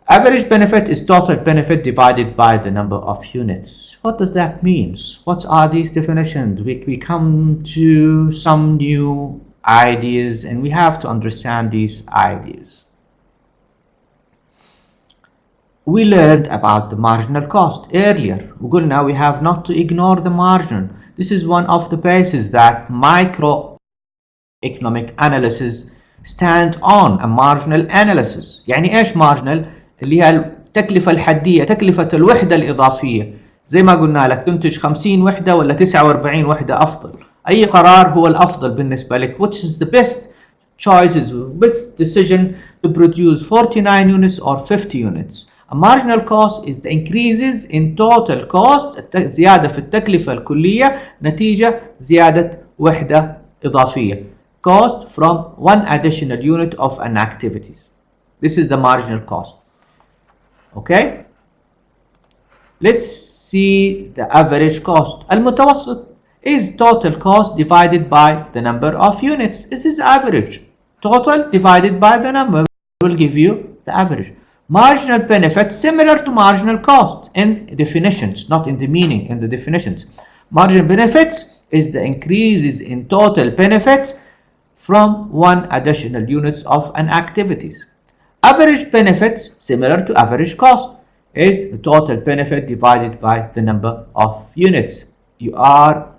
Average benefit is total benefit divided by the number of units. What does that mean? What are these definitions? We come to some new ideas and we have to understand these ideas. We learned about the marginal cost earlier. Now we have not to ignore the margin. This is one of the bases that microeconomic analysis stand on, a marginal analysis. يعني ايش marginal؟ اللي هي التكلفة الحدية، تكلفة الوحدة الإضافية. زي ما قلنا لك تنتج 50 وحدة ولا 49 وحدة أفضل. أي قرار هو الأفضل بالنسبة لك. Which is the best choices, best decision to produce 49 units or 50 units. A marginal cost is the increases in total cost، زيادة في التكلفة الكلية نتيجة زيادة وحدة إضافية. Cost from one additional unit of an activities. This is the marginal cost. Okay. Let's see the average cost. المتوسط is total cost divided by the number of units. This is average. Total divided by the number will give you the average. Marginal benefit similar to marginal cost in definitions, not in the meaning, in the definitions. Marginal benefits is the increases in total benefit from one additional units of an activities. Average benefits similar to average cost is the total benefit divided by the number of units. You are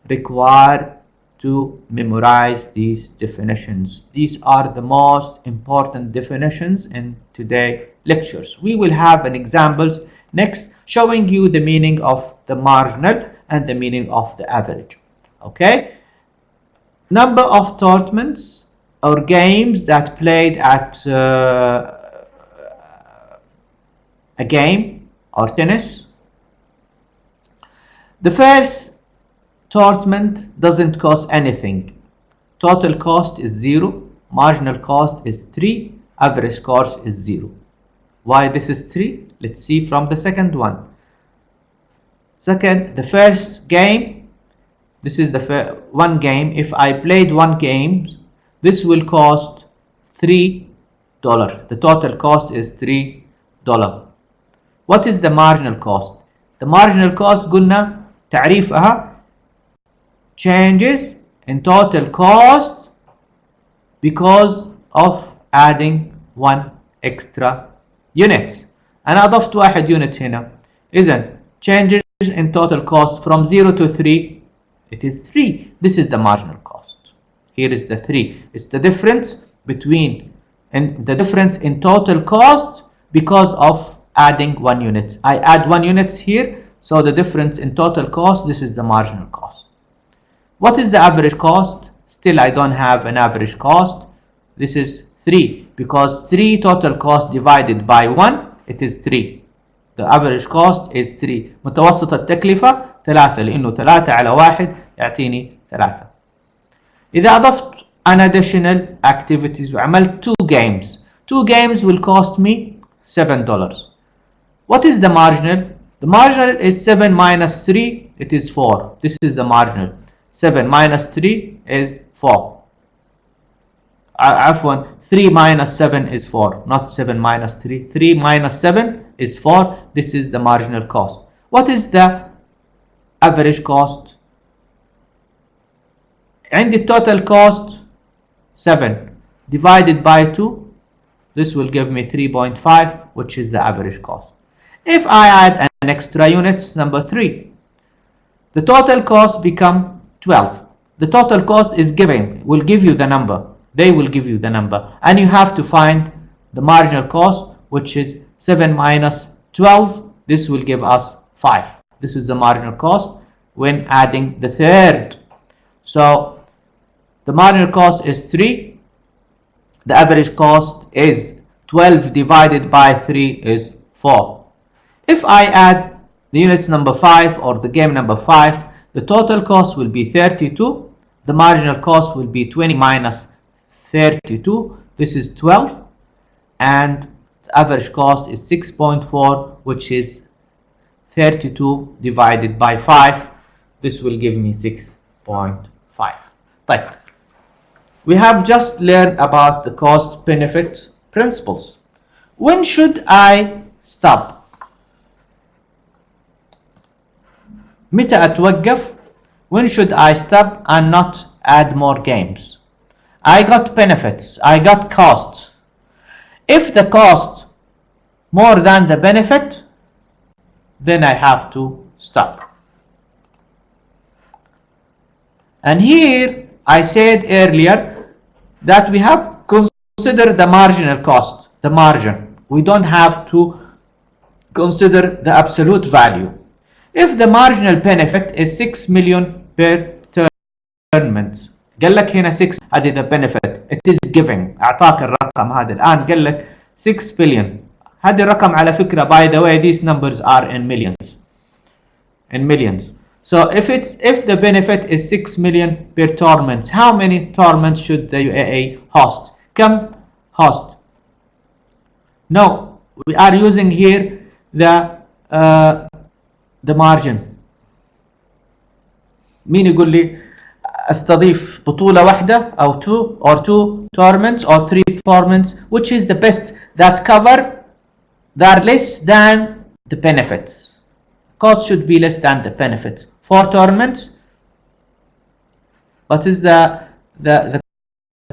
required to memorize these definitions. These are the most important definitions in today's lectures. We will have an examples next showing you the meaning of the marginal and the meaning of the average. Okay. Number of tournaments or games that played at a game or tennis. The first tournament doesn't cost anything. Total cost is 0. Marginal cost is 3. Average cost is 0. Why this is 3? Let's see from the second one. The first game, this is the one game. If I played one game, this will cost $3. The total cost is $3. What is the marginal cost? The marginal cost قلنا تعريفها changes in total cost because of adding one extra unit. أنا أضفت واحد unit هنا. إذن changes in total cost from 0 to 3, it is 3. This is the marginal cost. Here is the 3. It's the difference between the difference in total cost because of adding 1 unit. I add 1 unit here, so the difference in total cost, this is the marginal cost. What is the average cost? Still I don't have an average cost. This is 3 because 3 total cost divided by 1, it is 3. The average cost is 3. متوسط التكلفة 3 لأنه 3 على 1 يعطيني 3. إذا أضفت an additional activities وعملت 2 games. 2 games will cost me $7. What is the marginal? The marginal is 7 minus 3, it is 4. This is the marginal. 7 minus 3 is 4. عفوا 3 minus 7 is 4, not 7 minus 3. 3 minus 7 is 4. This is the marginal cost. What is the average cost? عندي total cost 7 divided by 2. This will give me 3.5, which is the average cost. If I add an extra units, number 3, the total cost become 12. The total cost is given, will give you the number. They will give you the number. And you have to find the marginal cost, which is 7 minus 12. This will give us 5. This is the marginal cost. when adding the third. So the marginal cost is 3. The average cost is 12 divided by 3 is 4. If I add the units number 5 or the game number 5, the total cost will be 32. The marginal cost will be 20 minus 32. This is 12. And the average cost is 6.4, which is 32 divided by 5. This will give me 6.5. Right. We have just learned about the cost benefit principles. When should I stop? متى أتوقف? When should I stop and not add more games? I got benefits, I got costs. If the cost more than the benefit, then I have to stop. And here I said earlier that we have consider the marginal cost, the margin. We don't have to consider the absolute value. If the marginal benefit is 6 million per tournament, قال لك هنا 6 هذه the benefit, it is giving, أعطاك الرقم هذا الآن قال لك 6 billion. هذا الرقم على فكرة, by the way, these numbers are in millions. In millions. So if the benefit is 6 million per tournament, how many tournaments should the UAE host? Come host. No, we are using here the margin. مين يقول لي استضيف بطولة واحدة أو two tournaments or 3 tournaments, which is the best that cover that less than the benefits. Cost should be less than the benefits. 4 tournaments. What is the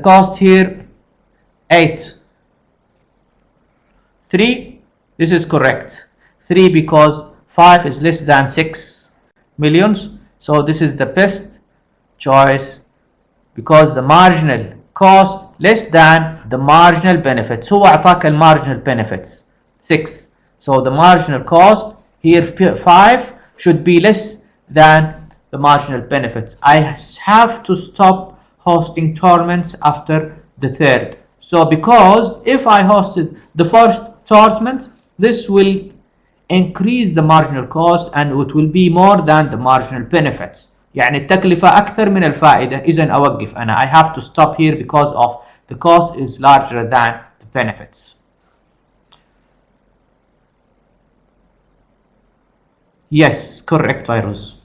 cost here? 8. 3. This is correct. 3 because 5 is less than 6 millions. So this is the best choice because the marginal cost less than the marginal benefits. هو أعطاك marginal benefits 6. So the marginal cost here 5 should be less than the marginal benefits. I have to stop hosting tournaments after the third. So because if I hosted the first tournament, this will increase the marginal cost and it will be more than the marginal benefits. يعني التكلفة أكثر من الفائدة. إذن أوقف أنا. I have to stop here because of the cost is larger than the benefits. Yes, correct, Virus.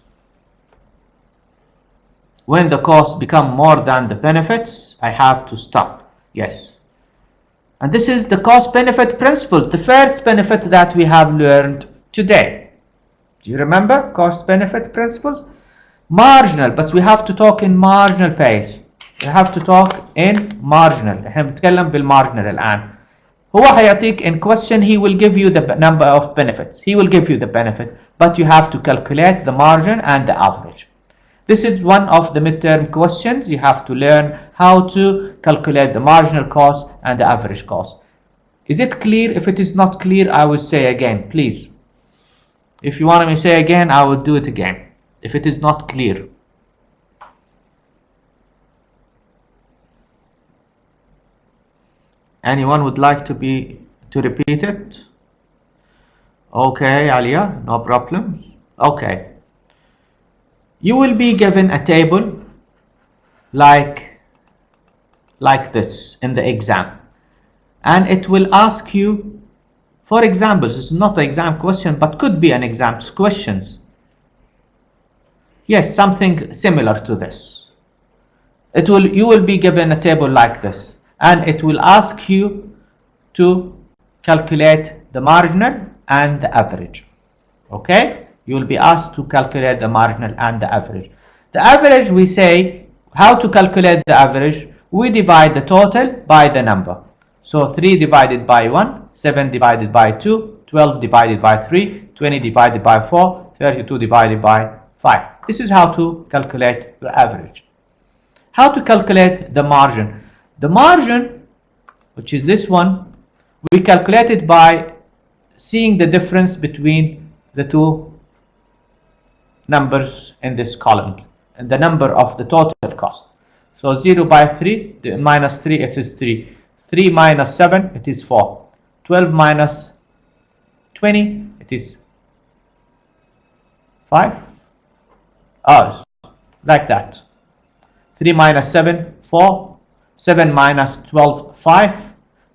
When the costs become more than the benefits, I have to stop. Yes. And this is the cost benefit principle, the first benefit that we have learned today. Do you remember cost benefit principles? Marginal, but we have to talk in marginal pace. We have to talk in marginal. احنا بنتكلم بالmarginal الآن. هو حيعطيك in question, he will give you the number of benefits. He will give you the benefit, but you have to calculate the margin and the average. This is one of the midterm questions. You have to learn how to calculate the marginal cost and the average cost. Is it clear? If it is not clear, I will say again, please. If you want me to say again, I will do it again. If it is not clear. Anyone would like to repeat it? Okay, Alia, no problem. Okay. You will be given a table like this in the exam, and it will ask you, for example, this is not an exam question but could be an exam questions. Yes, something similar to this. You will be given a table like this, and it will ask you to calculate the marginal and the average. Okay? You will be asked to calculate the marginal and the average. The average, we say, how to calculate the average? We divide the total by the number. So 3 divided by 1, 7 divided by 2, 12 divided by 3, 20 divided by 4, 32 divided by 5. This is how to calculate the average. How to calculate the margin? The margin, which is this one, we calculate it by seeing the difference between the two numbers in this column, and the number of the total cost. So 0 by 3, minus 3, it is 3. 3 minus 7, it is 4. 12 minus 20, it is 5. Oh, like that. 3 minus 7, 4. 7 minus 12, 5.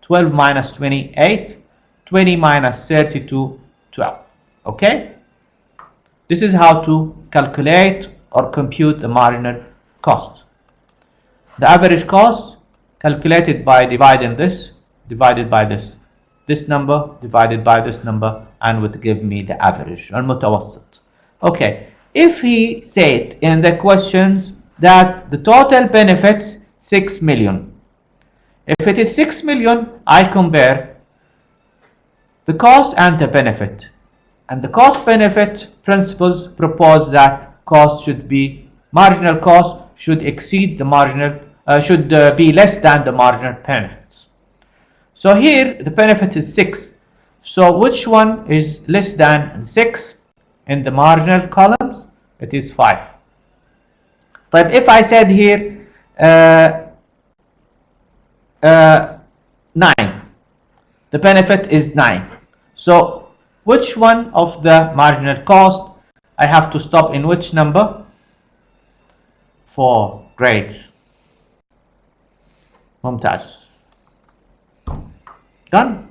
12 minus 28. 20 minus 32, 12. Okay? This is how to calculate or compute the marginal cost. The average cost calculated by dividing this divided by this number divided by this number, and would give me the average, المتوسط. Okay, if he said in the questions that the total benefits 6 million, if it is 6 million, I compare the cost and the benefit, and the cost benefit principles propose that cost should be, marginal cost should exceed the marginal, should be less than the marginal benefits. So here the benefit is 6. So which one is less than 6 in the marginal columns? It is 5. But if I said here 9, the benefit is 9. So which one of the marginal cost I have to stop in which number? 4. Great. ممتاز. Done.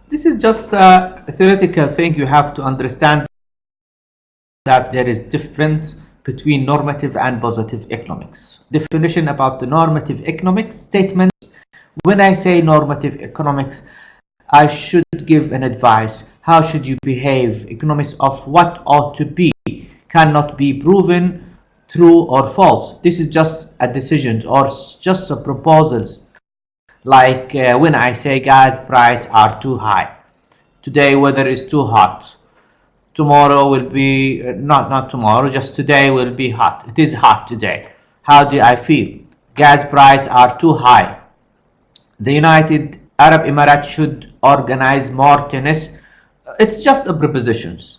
This is just a theoretical thing. You have to understand that there is difference between normative and positive economics. Definition about the normative economics statement. When I say normative economics, I should give an advice. How should you behave? Economics of what ought to be cannot be proven true or false. This is just a decision or just a proposals. Like when I say gas prices are too high. Today weather is too hot. Tomorrow will be, not tomorrow, just today will be hot. It is hot today. How do I feel? Gas prices are too high. The United Arab Emirates should organize more tennis. It's just a prepositions.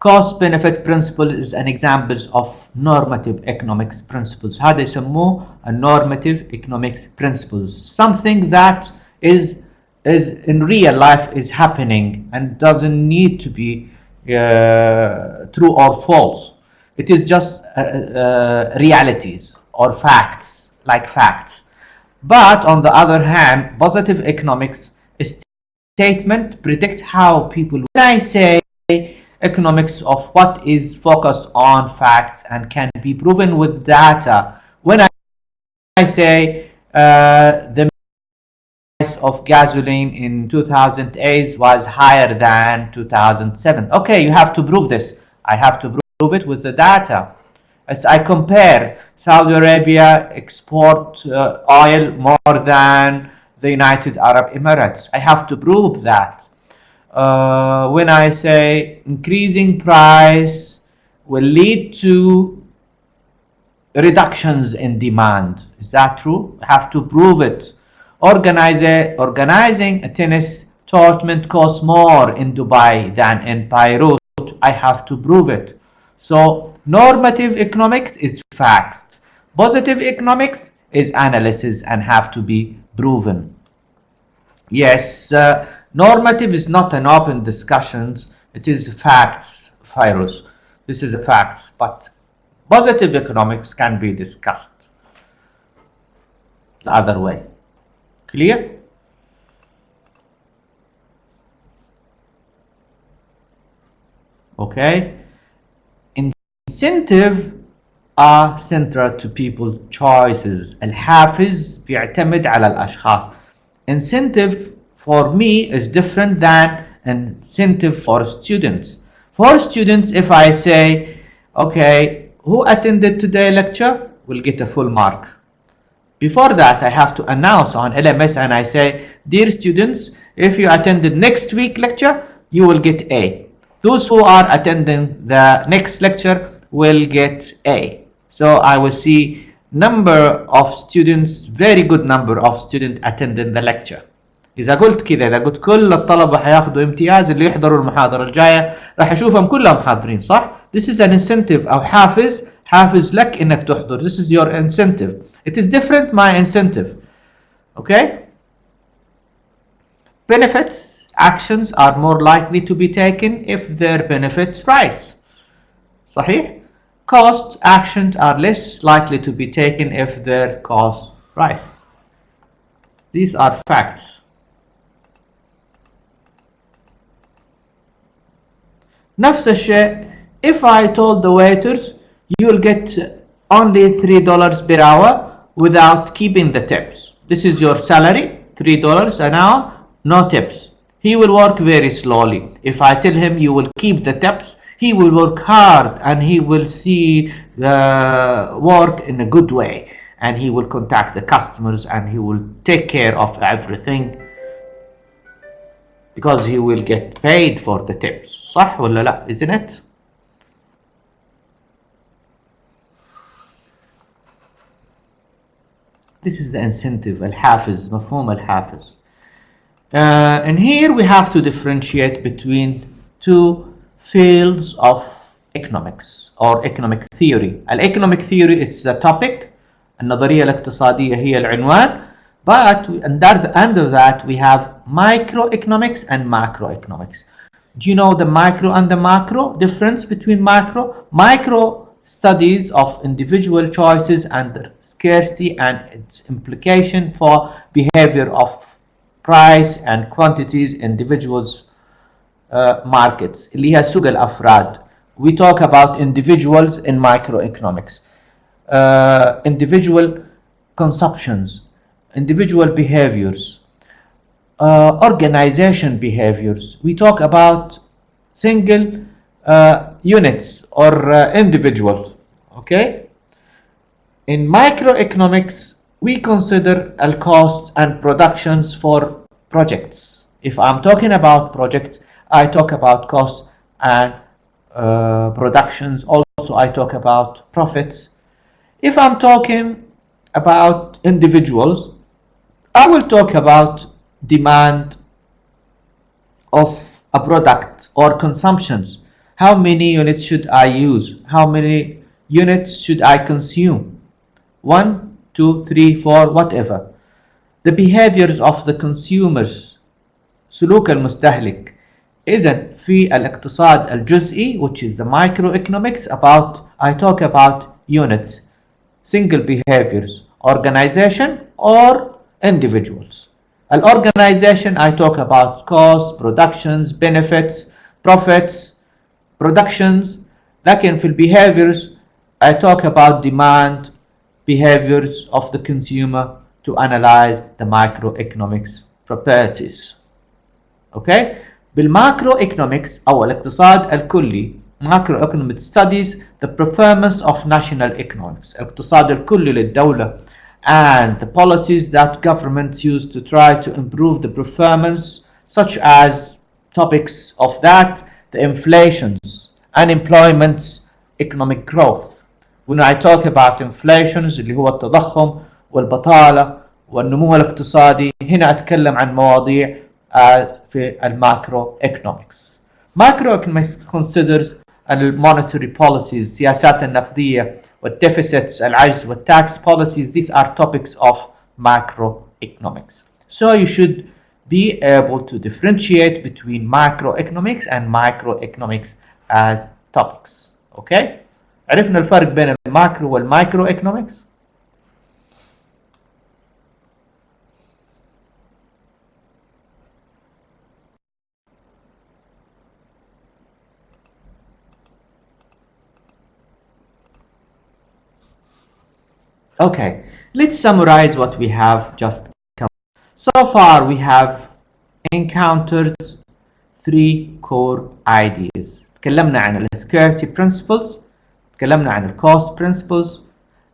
Cost benefit principle is an example of normative economics principles. هذا يسموه a normative economics principles. Something that is in real life is happening and doesn't need to be true or false. It is just realities or facts, like facts. But on the other hand, positive economics statement predict how people. When I say economics of what is focused on facts and can be proven with data, when I say the price of gasoline in 2008 was higher than 2007, okay, you have to prove this. I have to prove it with the data. As I compare, Saudi Arabia export oil more than the United Arab Emirates. I have to prove that. When I say increasing price will lead to reductions in demand, is that true? I have to prove it. Organizing a tennis tournament costs more in Dubai than in Beirut. I have to prove it. So normative economics is facts. Positive economics is analysis and have to be proven. Yes, normative is not an open discussions. It is facts, Virus. This is a facts, but positive economics can be discussed the other way. Clear? Okay. Incentive are central to people's choices. الحافز بيعتمد على الأشخاص. Incentive for me is different than incentive for students. For students, if I say, okay, who attended today's lecture will get a full mark. Before that, I have to announce on LMS and I say, dear students, if you attended next week lecture, you will get A. Those who are attending the next lecture will get A. So I will see number of students, very good number of students attending the lecture. إذا قلت كذا، إذا قلت كل الطلبة حياخذوا امتياز اللي يحضروا المحاضرة الجاية راح أشوفهم كلهم حاضرين، صح؟ This is an incentive أو حافز لك إنك تحضر. This is your incentive. It is different my incentive. Okay? Benefits, actions are more likely to be taken if their benefits rise. صحيح? Cost, actions are less likely to be taken if their costs rise. These are facts. نفس الشيء, if I told the waiters you will get only $3 per hour without keeping the tips. This is your salary, $3 an hour, no tips. He will work very slowly. If I tell him you will keep the tips, he will work hard and he will see the work in a good way. And he will contact the customers and he will take care of everything. Because he will get paid for the tips. صح ولا لا? Isn't it? This is the incentive, الحافز, مفهوم الحافز. And here we have to differentiate between two fields of economics or economic theory. Economic theory, it's the topic. النظرية الاقتصادية هي العنوان. But under that we have microeconomics and macroeconomics. Do you know the micro and the macro difference between macro? Micro studies of individual choices and their scarcity and its implication for behavior of price and quantities individuals markets. اللي هي سوق الأفراد. We talk about individuals in microeconomics. Individual consumptions, individual behaviors, organization behaviors. We talk about single units or individuals. Okay? In microeconomics, we consider a cost and productions for projects. If I'm talking about projects, I talk about costs and productions. Also, I talk about profits. If I'm talking about individuals, I will talk about demand of a product or consumptions. How many units should I use? How many units should I consume? 1, 2, 3, 4, whatever. The behaviors of the consumers, سلوك المستهلك. إذن في الاقتصاد الجزئي, which is the microeconomics, I talk about units, single behaviors, organization or individuals. Organization, I talk about costs, productions, benefits, profits, productions. لكن في behaviors, I talk about demand, behaviors of the consumer to analyze the microeconomics properties. Okay? بالماكروeconomics أو الاقتصاد الكلي, macroeconomic studies the performance of national economics, الاقتصاد الكلي للدولة, and the policies that governments use to try to improve the performance, such as topics of that, the inflations, unemployment, economic growth. When I talk about inflations اللي هو التضخم والبطالة والنمو الاقتصادي, هنا أتكلم عن مواضيع في الماكرو economics. Macroeconomics considers monetary policies, سياسات النقدية والdeficits, العجز والtax policies. These are topics of macroeconomics. So you should be able to differentiate between macroeconomics and microeconomics as topics. Okay? عرفنا الفرق بين الماكرو والمايكرو economics. Okay, let's summarize what we have just covered. So far we have encountered three core ideas. تكلمنا عن ال scarcity principles, تكلمنا عن ال cost principles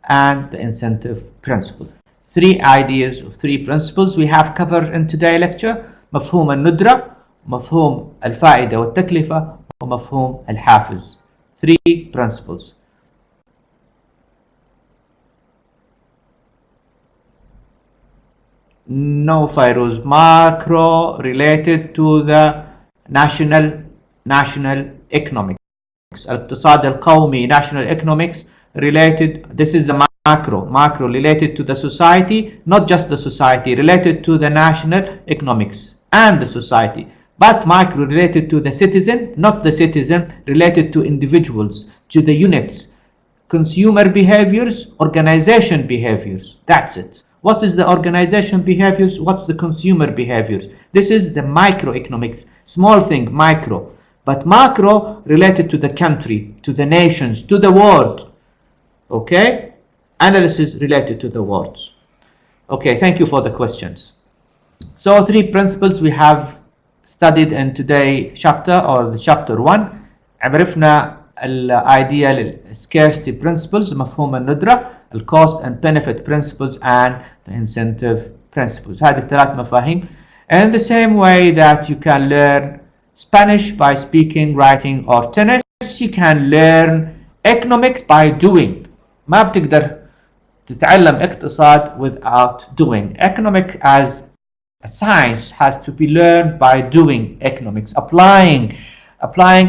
and the incentive principles. three ideas of three principles we have covered in today's lecture: مفهوم الندرة، مفهوم الفائدة والتكلفة، ومفهوم الحافز. Three principles. No, Fairuz. Macro related to the national economics. الاقتصاد القومي, national economics related. This is the macro related to the society, not just the society, related to the national economics and the society. But micro related to the citizen, not the citizen, related to individuals, to the units, consumer behaviors, organization behaviors. That's it. What is the organization behaviors? What's the consumer behaviors? This is the microeconomics, small thing, micro. But macro related to the country, to the nations, to the world. Okay? Analysis related to the world. Okay, thank you for the questions. So three principles we have studied in today's chapter, or chapter 1. عرفنا الايديا scarcity principles, مفهوم الندرة, cost and benefit principles, and the incentive principles. هذه الثلاث مفاهيم. In the same way that you can learn Spanish by speaking, writing, or tennis, you can learn economics by doing. ما بتقدر تتعلم اقتصاد without doing. Economic as a science has to be learned by doing economics, applying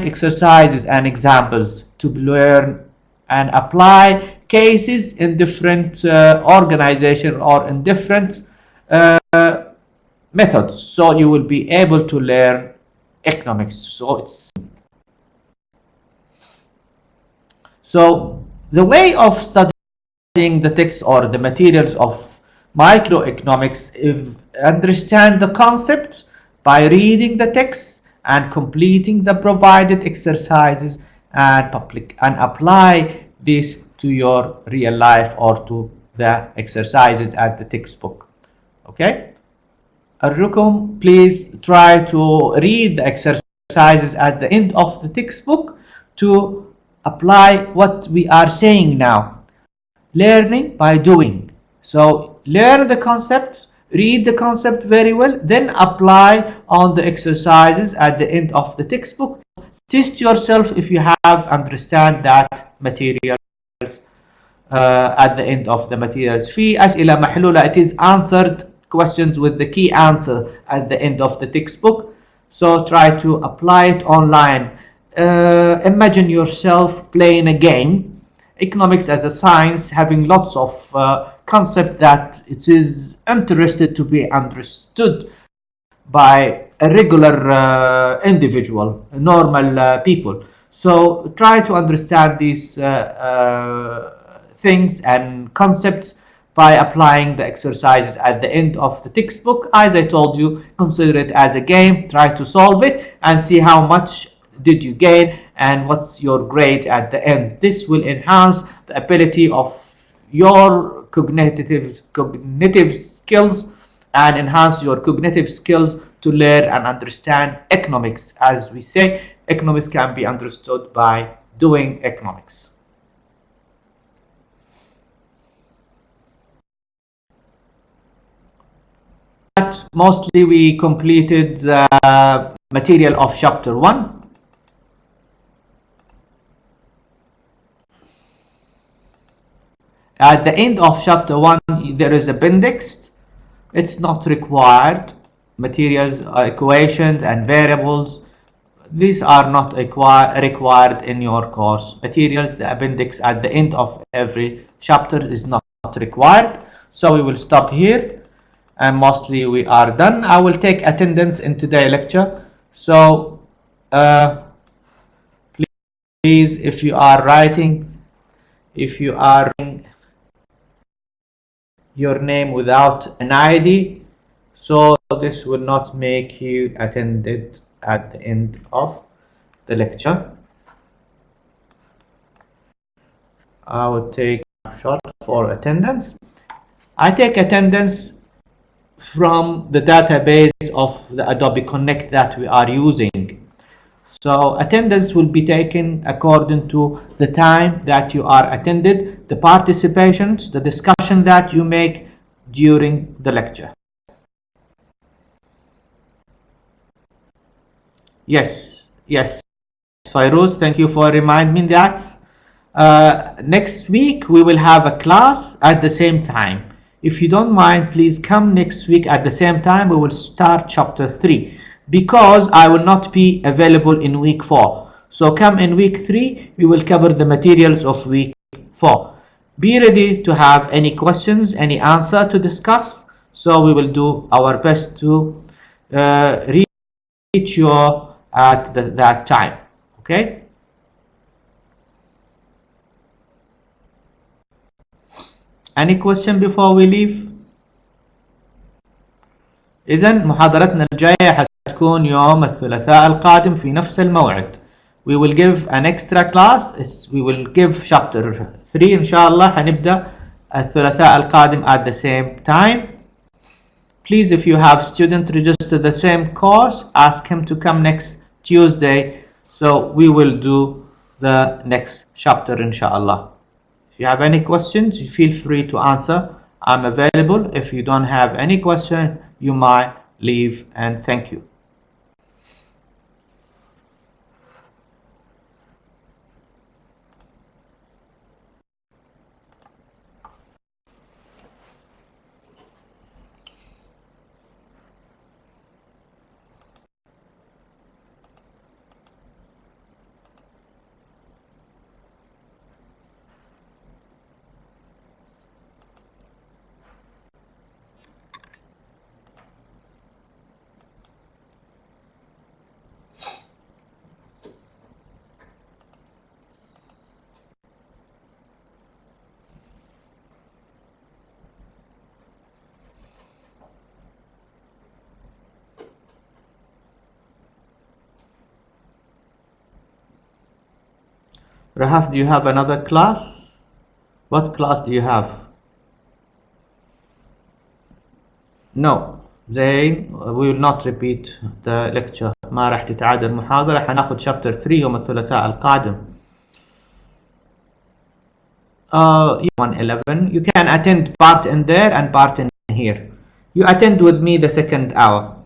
exercises and examples to learn and apply cases in different organizations or in different methods. So you will be able to learn economics. So the way of studying the text or the materials of microeconomics is understand the concept by reading the text and completing the provided exercises and apply this to your real life or to the exercises at the textbook. Okay? أرجوكم please try to read the exercises at the end of the textbook to apply what we are saying now. Learning by doing. So learn the concept, read the concept very well, then apply on the exercises at the end of the textbook. Test yourself if you have understand that materials at the end of the materials. في أسئلة محلولة. It is answered questions with the key answer at the end of the textbook. So try to apply it online. Imagine yourself playing a game. Economics as a science, having lots of concepts that it is interested to be understood by a regular individual, normal people. So try to understand these things and concepts by applying the exercises at the end of the textbook. As I told you, consider it as a game, try to solve it and see how much did you gain and what's your grade at the end. This will enhance the ability of your cognitive skills and enhance your cognitive skills to learn and understand economics. As we say, economics can be understood by doing economics. Mostly we completed the material of chapter 1. At the end of chapter 1 there is appendix. It's not required. Materials, equations and variables, these are not required in your course materials. The appendix at the end of every chapter is not required. So we will stop here. And mostly we are done. I will take attendance in today's lecture. So please, if you are writing your name without an ID, so this will not make you attended at the end of the lecture. I will take a shot for attendance. I take attendance from the database of the Adobe Connect that we are using. So attendance will be taken according to the time that you are attended, the participations, the discussion that you make during the lecture. Yes, Fairuz, thank you for reminding me that. Next week we will have a class at the same time. If you don't mind, please come next week at the same time. We will start chapter 3 because I will not be available in week 4. So come in week 3, we will cover the materials of week 4. Be ready to have any questions, any answer to discuss. So we will do our best to reach you at that time. Okay? Any question before we leave? إذن محاضرتنا الجاية حتكون يوم الثلاثاء القادم في نفس الموعد. We will give an extra class. We will give chapter 3 إن شاء الله. حنبدأ الثلاثاء القادم at the same time. Please, if you have student register the same course, ask him to come next Tuesday. So we will do the next chapter inshallah. If you have any questions, you feel free to answer. I'm available. If you don't have any question, you might leave, and thank you. Rahaf, do you have another class? What class do you have? No, we will not repeat the lecture. ما راح تتعاد المحاضرة. حناخد chapter 3 يوم الثلاثاء القادم. 111. You can attend part in there and part in here. You attend with me the second hour.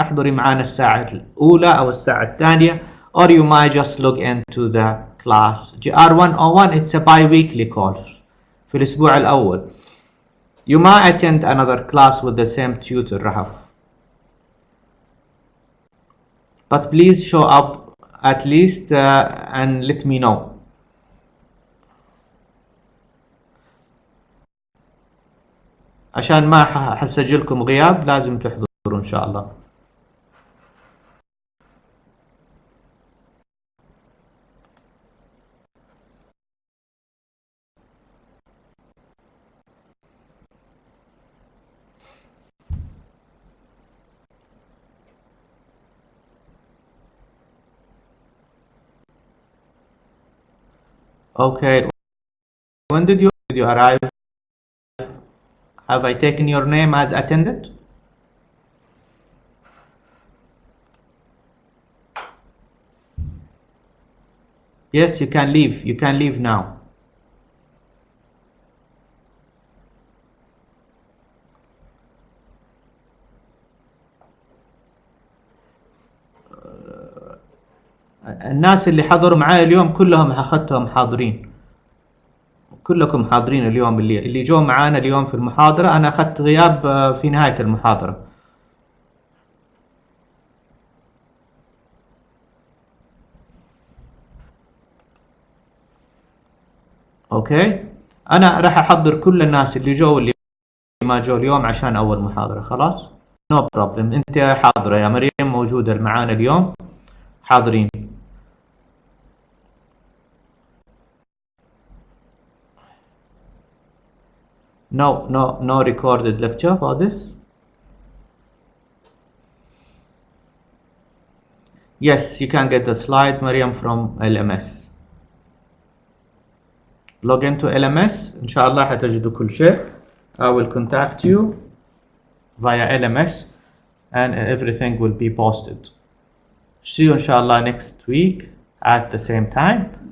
احضري معانا الساعة الأولى أو الساعة الثانية, or you might just log into the class. GR101, it's a bi-weekly course في الأسبوع الأول. You might attend another class with the same tutor, Rahaf. But please show up at least and let me know. عشان ما حسجلكم غياب لازم تحضروا إن شاء الله. Okay, when did you arrive? Have I taken your name as attended? Yes, you can leave. You can leave now. الناس اللي حضروا معايا اليوم كلهم أخذتهم حاضرين. كلكم حاضرين اليوم. اللي جو معانا اليوم في المحاضرة أنا أخذت غياب في نهاية المحاضرة. أوكي، أنا راح أحضر كل الناس اللي جو واللي ما جو اليوم عشان أول محاضرة. خلاص، no problem. أنت حاضرة يا مريم، موجودة معانا اليوم، حاضرين. No recorded lecture for this. Yes, you can get the slide, Mariam, from LMS. Log into LMS. إن شاء الله حتجدوا كل شيء. I will contact you via LMS and everything will be posted. See you إن شاء الله next week at the same time.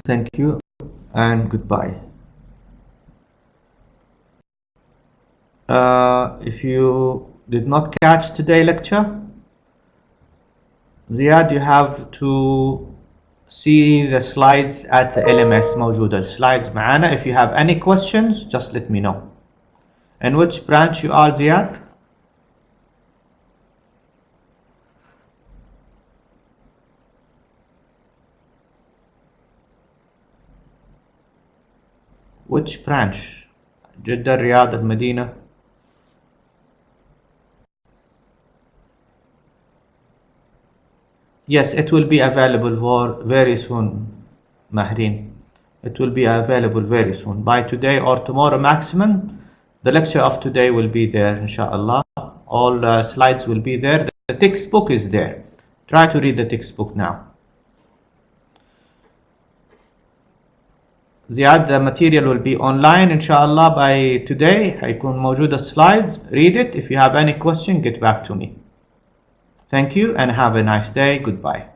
Thank you and goodbye. If you did not catch today's lecture, Ziad, you have to see the slides at the LMS موجودة السلايدز معانا. If you have any questions, just let me know. In which branch you are, Ziad? Which branch? جدة, الرياض, المدينة? Yes, it will be available for very soon, Mahreen. It will be available very soon. By today or tomorrow maximum, the lecture of today will be there, inshallah. All slides will be there. The textbook is there. Try to read the textbook now. Ziad, the material will be online, inshallah, by today. هيكون موجودة slides. Read it. If you have any question, get back to me. Thank you and have a nice day. Goodbye.